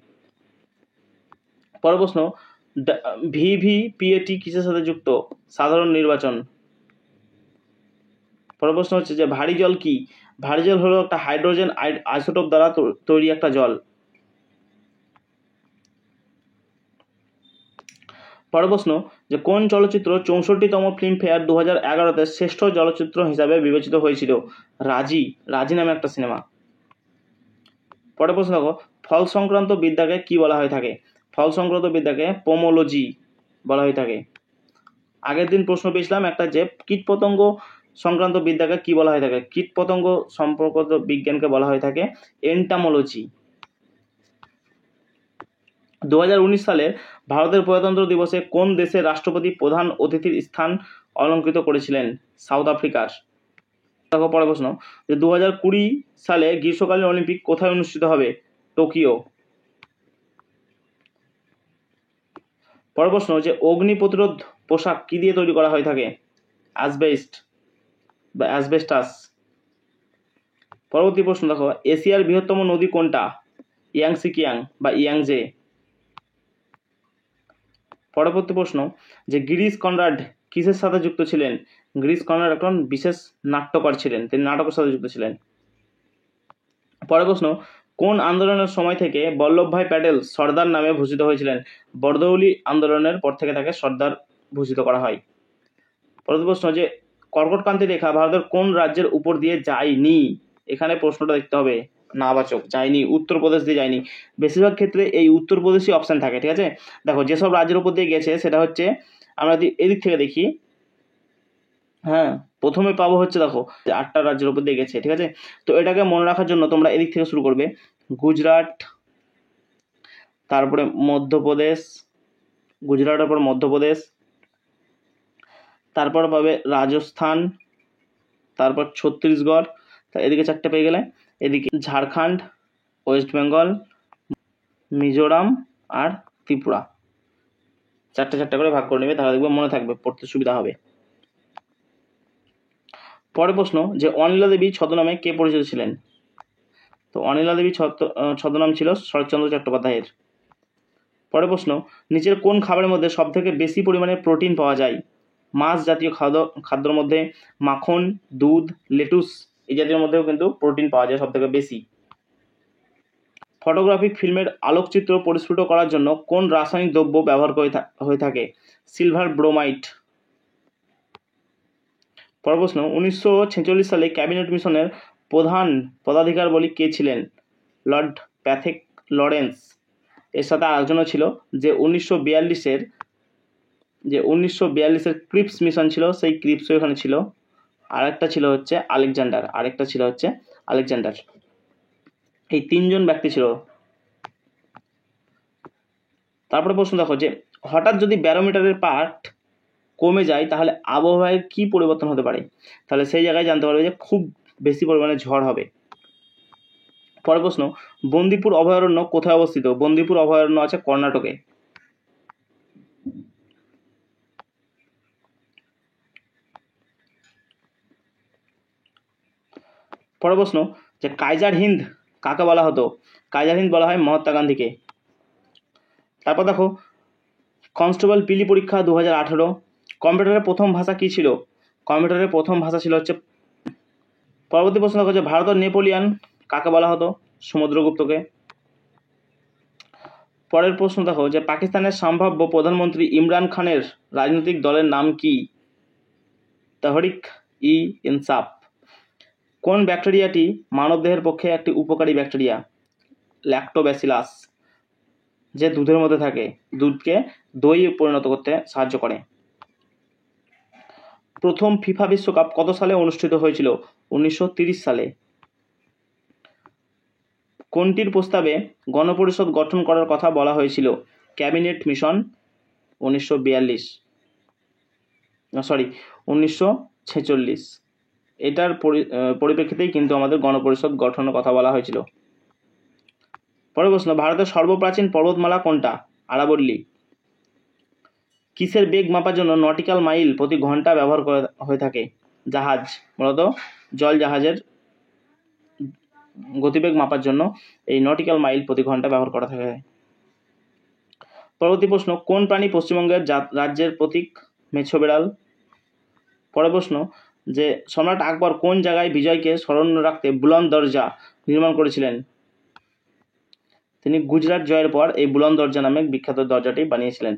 পরের প্রশ্ন, ভিভিপিএটি কিসের সাথে যুক্ত? সাধারণ নির্বাচন। পরের প্রশ্ন হচ্ছে যে ভারী জল কি? ভারী জল হলো একটা হাইড্রোজেন আইসোটোপ দ্বারা তৈরি একটা জল। পরের প্রশ্ন, যে কোন চলচ্চিত্র 64তম ফিল্মফেয়ার 2011-তে শ্রেষ্ঠ চলচ্চিত্র হিসাবে বিবেচিত হয়েছিল? রাজি নামে একটা সিনেমা। পরের প্রশ্ন দেখো, ফল সংক্রান্ত বিদ্যাকে কি বলা হয়ে থাকে? ফল সংক্রান্ত বিদ্যাকে পোমোলজি বলা হয়ে থাকে। আগের দিন প্রশ্ন পেয়েছিলাম একটা, যে কীটপতঙ্গ সংক্রান্ত বিদ্যাকে কি বলা হয়ে থাকে? কীটপতঙ্গ সম্পর্কিত বিজ্ঞানকে বলা হয়ে থাকে এন্টামোলজি। 2019 সালে ভারতের প্রজাতন্ত্র দিবসে কোন দেশের রাষ্ট্রপতি প্রধান অতিথির স্থান অলঙ্কৃত করেছিলেন? সাউথ আফ্রিকার। দেখো পরের প্রশ্ন, যে 2020 সালে গ্রীষ্মকালীন অলিম্পিক কোথায় অনুষ্ঠিত হবে? টোকিও। পরের প্রশ্ন, যে অগ্নি প্রতিরোধ পোশাক কি দিয়ে তৈরি করা হয়ে থাকে? অ্যাসবেস্টাস। পরবর্তী প্রশ্ন দেখো, এশিয়ার বৃহত্তম নদী কোনটা? ইয়াংসিকিয়াং বা ইয়াংজে। পরবর্তী প্রশ্ন, যে গিরিশ কনরাড কিসের সাথে যুক্ত ছিলেন? গিরিশ কনরাড একজন বিশেষ নাট্যকার ছিলেন, তিনি নাটকের সাথে যুক্ত ছিলেন। পরের প্রশ্ন, কোন আন্দোলনের সময় থেকে বল্লভভাই প্যাটেল সর্দার নামে ভূষিত হয়েছিলেন? বরদৌলি আন্দোলনের পর থেকে তাকে সর্দার ভূষিত করা হয়। পরবর্তী প্রশ্ন, যে কর্কটক্রান্তি রেখা ভারতের কোন রাজ্যের উপর দিয়ে যায়নি? এখানে প্রশ্নটা দেখতে হবে, নাবাচক, যায়নি, উত্তরপ্রদেশ দিয়ে যায়নি। বেশিরভাগ ক্ষেত্রে এই উত্তরপ্রদেশই অপশান থাকে, ঠিক আছে। দেখো যেসব রাজ্যের উপর দিয়ে গেছে সেটা হচ্ছে, আমরা যদি এদিক থেকে দেখি, হ্যাঁ প্রথমে পাবো হচ্ছে দেখো 8টা রাজ্যের উপর দিয়ে গেছে, ঠিক আছে। তো এটাকে মনে রাখার জন্য তোমরা এদিক থেকে শুরু করবে, গুজরাট, তারপরে মধ্যপ্রদেশ, গুজরাটের পর মধ্যপ্রদেশ, তারপর পাবে রাজস্থান, তারপর ছত্তিশগড়, তা এদিকে 4টে পেয়ে গেলে, এদিকে ঝাড়খণ্ড, ওয়েস্ট বেঙ্গল, মিজোরাম আর ত্রিপুরা। 4টে করে ভাগ করে নেবে, তাহলে দেখবে মনে থাকবে, পড়তে সুবিধা হবে। পরের প্রশ্ন, যে অনিলা দেবী ছদ্মনামে কে পরিচিত ছিলেন? তো অনিলা দেবী ছদ্মনাম ছিল শরৎচন্দ্র চট্টোপাধ্যায়ের। পরের প্রশ্ন, নিচের কোন খাবারের মধ্যে সব থেকে বেশি পরিমাণে প্রোটিন পাওয়া যায়? মাছ জাতীয় খাদ্যের মধ্যে মাখন, দুধ, লেটুস এই জাতীয় মধ্যেও কিন্তু প্রোটিন পাওয়া যায় সব থেকে বেশি। ফটোগ্রাফিক ফিল্মের আলোকচিত্র পরিস্ফুট করার জন্য কোন রাসায়নিক দ্রব্য ব্যবহার হয়ে থাকে? Silver bromide. পরের প্রশ্ন, 1946 সালে ক্যাবিনেট মিশনের প্রধান পদাধিকার বলি কে ছিলেন? Lord Pethick Lawrence. এর সাথে আরেকজনও ছিল যে 1942-এর ক্রিপস মিশন ছিল, সেই ক্রিপসও এখানে ছিল। আরেকটা ছিল হচ্ছে আলেকজান্ডার। এই তিনজন ব্যক্তি ছিল। তারপরে প্রশ্ন দেখো যে হঠাৎ যদি ব্যারোমিটারের পাঠ কমে যায় তাহলে আবহাওয়ায় কি পরিবর্তন হতে পারে? তাহলে সেই জায়গায় জানতে পারবে যে খুব বেশি পরিমাণে ঝড় হবে। পরের প্রশ্ন, বন্দিপুর অভয়ারণ্য কোথায় অবস্থিত? বন্দিপুর অভয়ারণ্য আছে কর্ণাটকে। পরের প্রশ্ন, যে কাইজার হিন্দ কাকে বলা হতো? কাইজার হিন্দ বলা হয় মহাত্মা গান্ধীকে। তারপর দেখো কনস্টেবল পিলি পরীক্ষা 2018। কম্পিউটারের প্রথম ভাষা কি ছিল? কম্পিউটারের প্রথম ভাষা ছিল হচ্ছে। পরবর্তী প্রশ্ন দেখো যে ভারতের নেপোলিয়ান কাকে বলা হতো? সমুদ্রগুপ্তকে। পরের প্রশ্ন দেখো যে পাকিস্তানের সম্ভাব্য প্রধানমন্ত্রী ইমরান খানের রাজনৈতিক দলের নাম কি? তেহরিক-ই-ইনসাফ। কোন ব্যাকটেরিয়াটি মানবদেহের পক্ষে একটি উপকারী ব্যাকটেরিয়া? ল্যাক্টোব্যাসিলাস, যে দুধের মধ্যে থাকে, দুধকে দই পরিণত করতে সাহায্য করে। প্রথম ফিফা বিশ্বকাপ কত সালে অনুষ্ঠিত হয়েছিল? 1930 সালে। কোনটির প্রস্তাবে গণপরিষদ গঠন করার কথা বলা হয়েছিল? Cabinet mission 1946। এটার পরিপ্রেক্ষিতেই কিন্তু আমাদের গণপরিষদ গঠনের কথা বলা হয়েছিল। পরের প্রশ্ন, ভারতের সর্বপ্রাচীন পর্বতমালা কোনটা? আরাবল্লী। কিসের বেগ মাপার জন্য নটিক্যাল মাইল প্রতি ঘন্টা ব্যবহার করা হয়ে থাকে? জাহাজ, মূলত জল জাহাজের গতিবেগ মাপার জন্য এই নটিক্যাল মাইল প্রতি ঘন্টা ব্যবহার করা থাকে। পরবর্তী প্রশ্ন, কোন প্রাণী পশ্চিমবঙ্গের রাজ্যের প্রতীক? মেছো বিড়াল। পরের প্রশ্ন, যে সম্রাট আকবর কোন জায়গায় বিজয়কে স্মরণ রাখতে বুলন্দ দরজা নির্মাণ করেছিলেন? তিনি গুজরাট জয়ের পর এই বুলন্দ দরজা নামে বিখ্যাত দরজাটি বানিয়েছিলেন।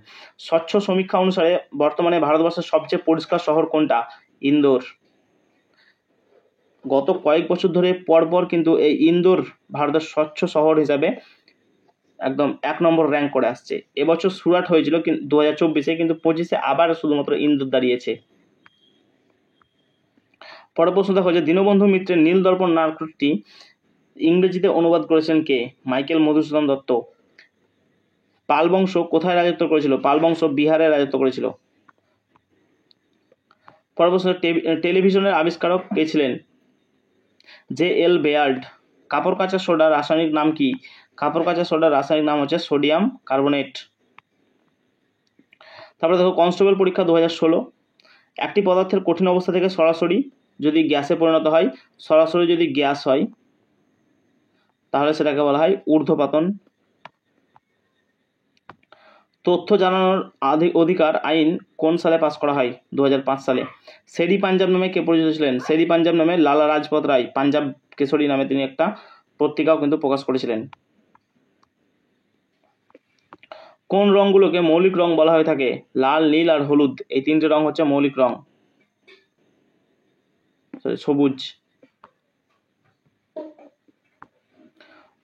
স্বচ্ছ সমীক্ষা অনুসারে বর্তমানে ভারতবর্ষের সবচেয়ে পরিষ্কার শহর কোনটা? ইন্দোর। গত কয়েক বছর ধরে পরপর কিন্তু এই ইন্দোর ভারতের স্বচ্ছ শহর হিসাবে একদম 1 নম্বর র্যাঙ্ক করে আসছে। এবছর সুরাট হয়েছিল 2024-এ, কিন্তু 25-এ আবার শুধুমাত্র ইন্দোর দাঁড়িয়েছে। পরের প্রশ্ন দেখো যে দীনবন্ধু মিত্রের নীল দর্পণ নাটকটি ইংরেজিতে অনুবাদ করেছেন কে? মাইকেল মধুসূদন দত্ত। পাল বংশ কোথায় রাজত্ব করেছিল? পাল বংশ বিহারে রাজত্ব করেছিল। পরের প্রশ্ন, টেলিভিশনের আবিষ্কারক কে ছিলেন? J.L. বেয়ার্ড। কাপড় কাচা সোডার রাসায়নিক নাম কি? কাপড় কাচা সোডার রাসায়নিক নাম হচ্ছে সোডিয়াম কার্বনেট। তারপরে দেখো কনস্টেবল পরীক্ষা 2016। একটি পদার্থের কঠিন অবস্থা থেকে সরাসরি যদি গ্যাসে পরিণত হয়, সরাসরি যদি গ্যাস হয় তাহলে সেটাকে বলা হয় ঊর্ধ্বপাতন। তথ্য জানানোর অধিকার আইন কোন সালে পাস করা হয়? 2005 সালে। শেরি পাঞ্জাব নামে কে পরিচিত ছিলেন? শেরি পাঞ্জাব নামে লালা রাজপথ রায় পাঞ্জাব কেশরী নামে তিনি একটা পত্রিকাও কিন্তু প্রকাশ করেছিলেন। কোন রঙগুলোকে মৌলিক রং বলা হয়ে থাকে? লাল, নীল আর হলুদ, এই তিনটে রং হচ্ছে মৌলিক রং। সবুজ।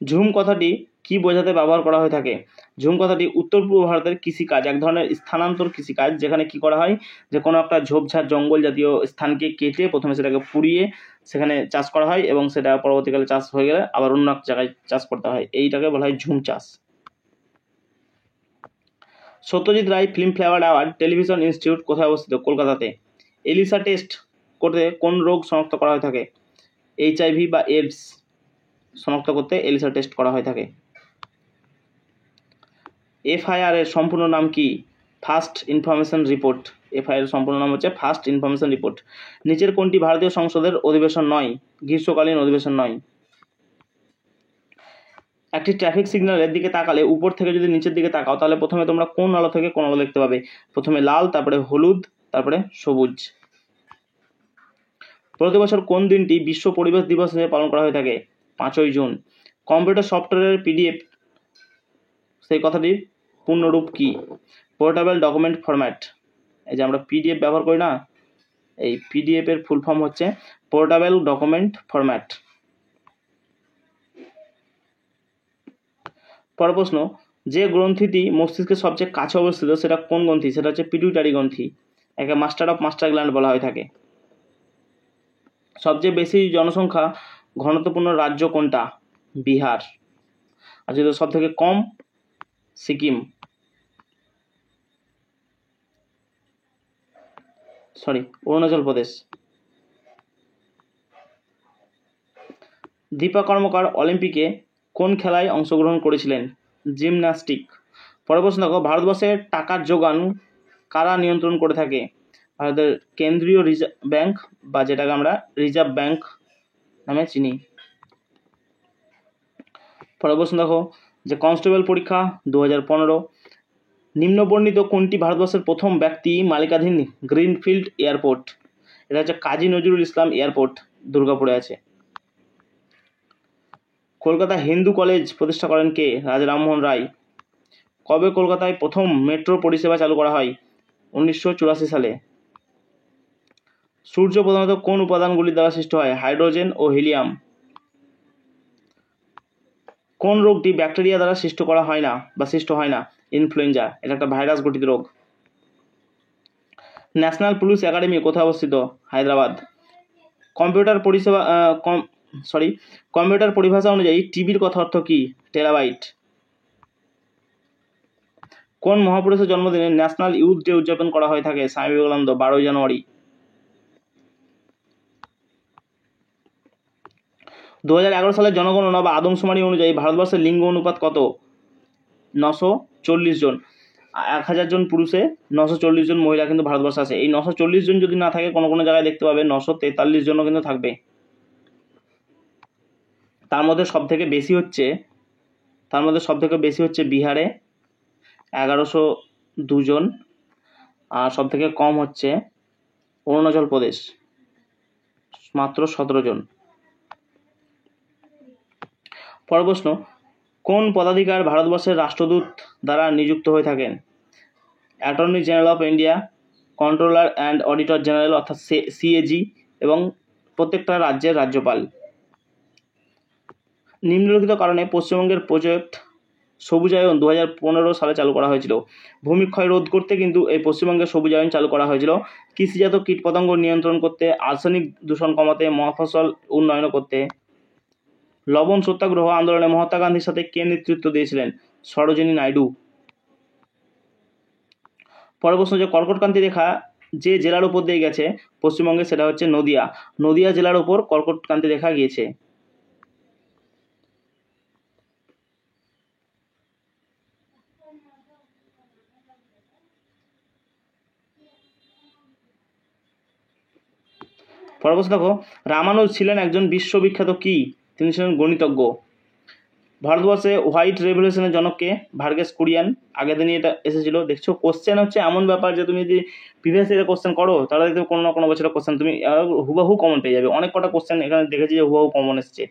ঝুম কথাটি কি বোঝাতে ব্যবহার করা হয়ে থাকে? ঝুম কথাটি উত্তর পূর্ব ভারতের কৃষিকাজ, এক ধরনের স্থানান্তর কৃষিকাজ, যেখানে কি করা হয় যে কোনো একটা ঝোপঝাড় জঙ্গল জাতীয় স্থানকে কেটে প্রথমে সেটাকে পুড়িয়ে সেখানে চাষ করা হয় এবং সেটা পরবর্তীকালে চাষ হয়ে গেলে আবার অন্য এক জায়গায় চাষ করতে হয়, এইটাকে বলা হয় ঝুম চাষ। Satyajit Ray Filmfare award television institute কোথায় অবস্থিত? কলকাতাতে। এলিসা টেস্ট করতে কোন রোগ শনাক্ত করা হয়ে থাকে? HIV বা এডস শনাক্ত করতে এলিসা টেস্ট করা হয়ে থাকে। FIR এর সম্পূর্ণ নাম কি? First information report. FIR এর সম্পূর্ণ নাম হচ্ছে ফার্স্ট ইনফরমেশন রিপোর্ট। নিচের কোনটি ভারতীয় সংসদের অধিবেশন নয়? গ্রীষ্মকালীন অধিবেশন নয়। একটি ট্রাফিক সিগন্যালের দিকে তাকালে উপর থেকে যদি নিচের দিকে তাকাও তাহলে প্রথমে তোমরা কোন আলো থেকে কোন আলো দেখতে পাবে? প্রথমে লাল, তারপরে হলুদ, তারপরে সবুজ। প্রতি বছর কোন দিনটি বিশ্ব পরিবেশ দিবস হিসেবে পালন করা হয়ে থাকে? 5ই জুন। কম্পিউটার সফটওয়্যারের PDF সেই কথাটির পূর্ণরূপ কি? Portable document format. এই যে আমরা PDF ব্যবহার করি না, এই PDF এর ফুল ফর্ম হচ্ছে পোর্টেবল ডকুমেন্ট ফরম্যাট। পরের প্রশ্ন, যে গ্রন্থিটি মস্তিষ্কের সবচেয়ে কাছে অবস্থিত সেটা কোন গ্রন্থি? সেটা হচ্ছে পিটুইটারি গ্রন্থি, একে মাস্টার অফ মাস্টার গ্ল্যান্ড বলা হয়ে থাকে। সবচেয়ে বেশি জনসংখ্যা ঘনত্বপূর্ণ রাজ্য কোনটা? বিহার। আর যদি সব থেকে কম, সিকিম, অরুণাচল প্রদেশ। দীপা কর্মকার অলিম্পিকে কোন খেলায় অংশগ্রহণ করেছিলেন? জিমন্যাস্টিক। পরের প্রশ্ন দেখো, ভারতবর্ষের টাকার যোগান কারা নিয়ন্ত্রণ করে থাকে? ভারতের কেন্দ্রীয় রিজার্ভ ব্যাংক, বা যেটাকে আমরা রিজার্ভ ব্যাংক নামে চিনি। পরের প্রশ্ন দেখো, যে কনস্টেবল পরীক্ষা 2015, নিম্নবর্ণিত কোনটি ভারতবর্ষের প্রথম ব্যক্তি মালিকাধীন গ্রিনফিল্ড এয়ারপোর্ট? এটা হচ্ছে কাজী নজরুল ইসলাম এয়ারপোর্ট, দুর্গাপুরে আছে। কলকাতা হিন্দু কলেজ প্রতিষ্ঠা করেন কে? রাজা রামমোহন রায়। কবে কলকাতায় প্রথম মেট্রো পরিষেবা চালু করা হয়? 1984 সালে। সূর্য প্রধানত কোন উপাদানগুলির দ্বারা সৃষ্ট হয়? হাইড্রোজেন ও হিলিয়াম। কোন রোগটি ব্যাকটেরিয়া দ্বারা সৃষ্ট হয় না? ইনফ্লুয়েঞ্জা, এটা একটা ভাইরাস গঠিত রোগ। ন্যাশনাল পুলিশ একাডেমি কোথায় অবস্থিত? হায়দ্রাবাদ। কম্পিউটার পরিভাষা অনুযায়ী টিবির কথা অর্থ কি? টেরাবাইট। কোন মহাপুরুষের জন্মদিনে ন্যাশনাল ইউথ ডে উদযাপন করা হয়ে থাকে? স্বামী বিবেকানন্দ, 12 জানুয়ারি। 2011 সালের জনগণনা বা আদমশুমারি অনুযায়ী ভারতবর্ষের লিঙ্গ অনুপাত কত? 940 জন। 1000 জন পুরুষে 940 জন মহিলা কিন্তু ভারতবর্ষে আছে। এই 940 জন যদি না থাকে, কোনো কোনো জায়গায় দেখতে পাবে 943 জনও কিন্তু থাকবে। তার মধ্যে সব থেকে বেশি হচ্ছে বিহারে 1102 জন, আর সব থেকে কম হচ্ছে অরুণাচল প্রদেশ, মাত্র 17 জন। পরের প্রশ্ন, কোন পদাধিকার ভারতবর্ষের রাষ্ট্রদূত দ্বারা নিযুক্ত হয়ে থাকেন? Attorney general of India, controller and auditor general অর্থাৎ সিএজি, এবং প্রত্যেকটা রাজ্যের রাজ্যপাল। নিম্নলিখিত কারণে পশ্চিমবঙ্গের প্রজেক্ট সবুজায়ন 2015 সালে চালু করা হয়েছিল। ভূমিক্ষয় রোধ করতে কিন্তু এই পশ্চিমবঙ্গের সবুজায়ন চালু করা হয়েছিল। কৃষিজাত কীটপতঙ্গ নিয়ন্ত্রণ করতে, আর্সেনিক দূষণ কমাতে, মহাফসল উন্নয়ন করতে। লবণ সত্যাগ্রহ আন্দোলনে মহাত্মা গান্ধীর সাথে কে নেতৃত্ব দিয়েছিলেন? সরোজিনী নাইডু। পরের প্রশ্ন, যে কর্কটক্রান্তি রেখা যে জেলার উপর দিয়ে গেছে পশ্চিমবঙ্গে, সেটা হচ্ছে নদিয়া। নদিয়া জেলার উপর কর্কটক্রান্তি রেখা গিয়েছে। পরের প্রশ্ন দেখো, রামানুজ ছিলেন একজন বিশ্ববিখ্যাত কি? তিনি ছিলেন গণিতজ্ঞ। ভারতবর্ষে হোয়াইট রেভলিউশনের জনককে? ভার্গেস কুরিয়ান। আগের দিনই এটা এসেছিল। দেখছো, কোশ্চেন হচ্ছে এমন ব্যাপার যে তুমি যদি প্রিভিয়াস ইয়ারে কোশ্চেন করো তাহলে দেখবে কোনো না কোনো বছরের কোশ্চেন তুমি হুবাহু কমন পেয়ে যাবে। অনেক কটা কোশ্চেন এখানে দেখেছি যে হুবাহু কমন এসছে।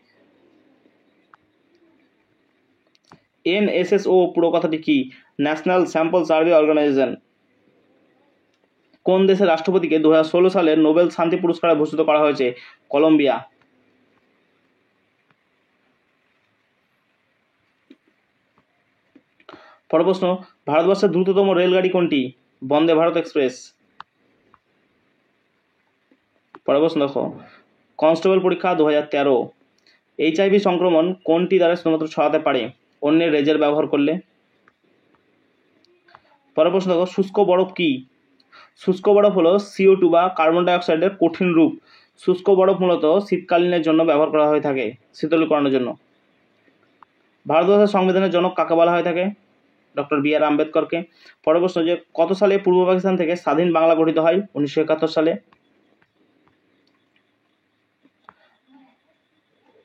NSSO পুরো কথাটি কি? National sample survey organisation. কোন দেশের রাষ্ট্রপতিকে 2016 সালের নোবেল শান্তি পুরস্কারে ভূষিত করা হয়েছে? কলম্বিয়া। পরের প্রশ্ন, ভারতবর্ষের দ্রুততম রেলগাড়ি কোনটি? বন্দে ভারত এক্সপ্রেস। পরের প্রশ্ন দেখো, কনস্টেবল পরীক্ষা 2013, HIV সংক্রমণ কোনটি দ্বারা শুধুমাত্র ছড়াতে পারে? অন্যের রেজার ব্যবহার করলে। পরের প্রশ্ন দেখো, শুষ্ক বরফ কি? শুষ্ক বরফ হলো CO2 বা কার্বন ডাইঅক্সাইডের কঠিন রূপ। শুষ্ক বরফ মূলত শীতকালীনের জন্য ব্যবহার করা হয়ে থাকে, শীতলীকরণের জন্য। ভারতবর্ষের সংবিধানের জনক কাকে বলা হয়ে থাকে? Doctor BR আম্বেদকরকে। পরের প্রশ্ন, যে কত সালে পূর্ব পাকিস্তান থেকে স্বাধীন বাংলা গঠিত হয়? 1971 সালে।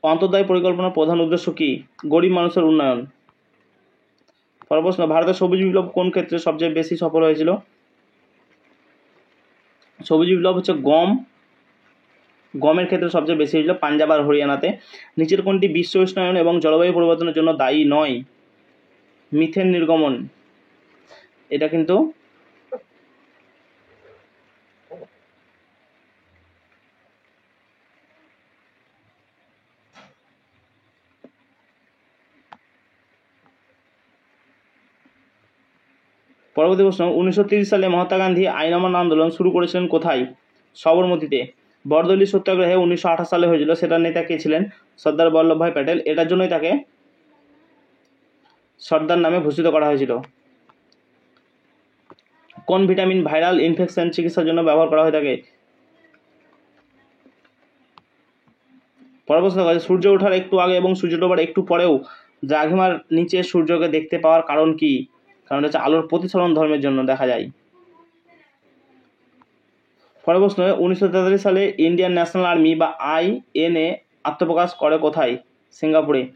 অন্তর্দায়ী পরিকল্পনার প্রধান উদ্দেশ্য কি? গরিব মানুষের উন্নয়ন। পরের প্রশ্ন, ভারতের সবুজ বিপ্লব কোন ক্ষেত্রে সবচেয়ে বেশি সফল হয়েছিল? সবুজ বিপ্লব হচ্ছে গমের ক্ষেত্রে সবচেয়ে বেশি হয়েছিল, পাঞ্জাব আর হরিয়ানাতে। নিচের কোনটি বিশ্ব উষ্ণায়ন এবং জলবায়ু পরিবর্তনের জন্য দায়ী নয়? মিথেন নির্গমন। এটা কিন্তু পরবর্তী প্রশ্ন, 1930 সালে মহাত্মা গান্ধী আইন অমান্য আন্দোলন শুরু করেছিলেন কোথায়? সবরমতীতে। বরদলি সত্যাগ্রহে 1928 সালে হয়েছিল, সেটার নেতা কে ছিলেন? সর্দার বল্লভভাই প্যাটেল। এটার জন্যই তাকে সর্দার নামে ভূষিত করা হয়েছিল। কোন ভিটামিন ভাইরাল ইনফেকশন চিকিৎসার জন্য ব্যবহার করা হয়ে থাকে? পরবর্তী প্রশ্ন, সূর্য ওঠার একটু আগে এবং সূর্য ডোবার একটু পরেও দ্রাঘিমার নিচে সূর্যকে দেখতে পাওয়ার কারণ কি? কারণ হচ্ছে আলোর প্রতিসরণ ধর্মের জন্য দেখা যায়। পরের প্রশ্ন, 1943 সালে ইন্ডিয়ান ন্যাশনাল আর্মি বা INA আত্মপ্রকাশ করে কোথায়? সিঙ্গাপুরে।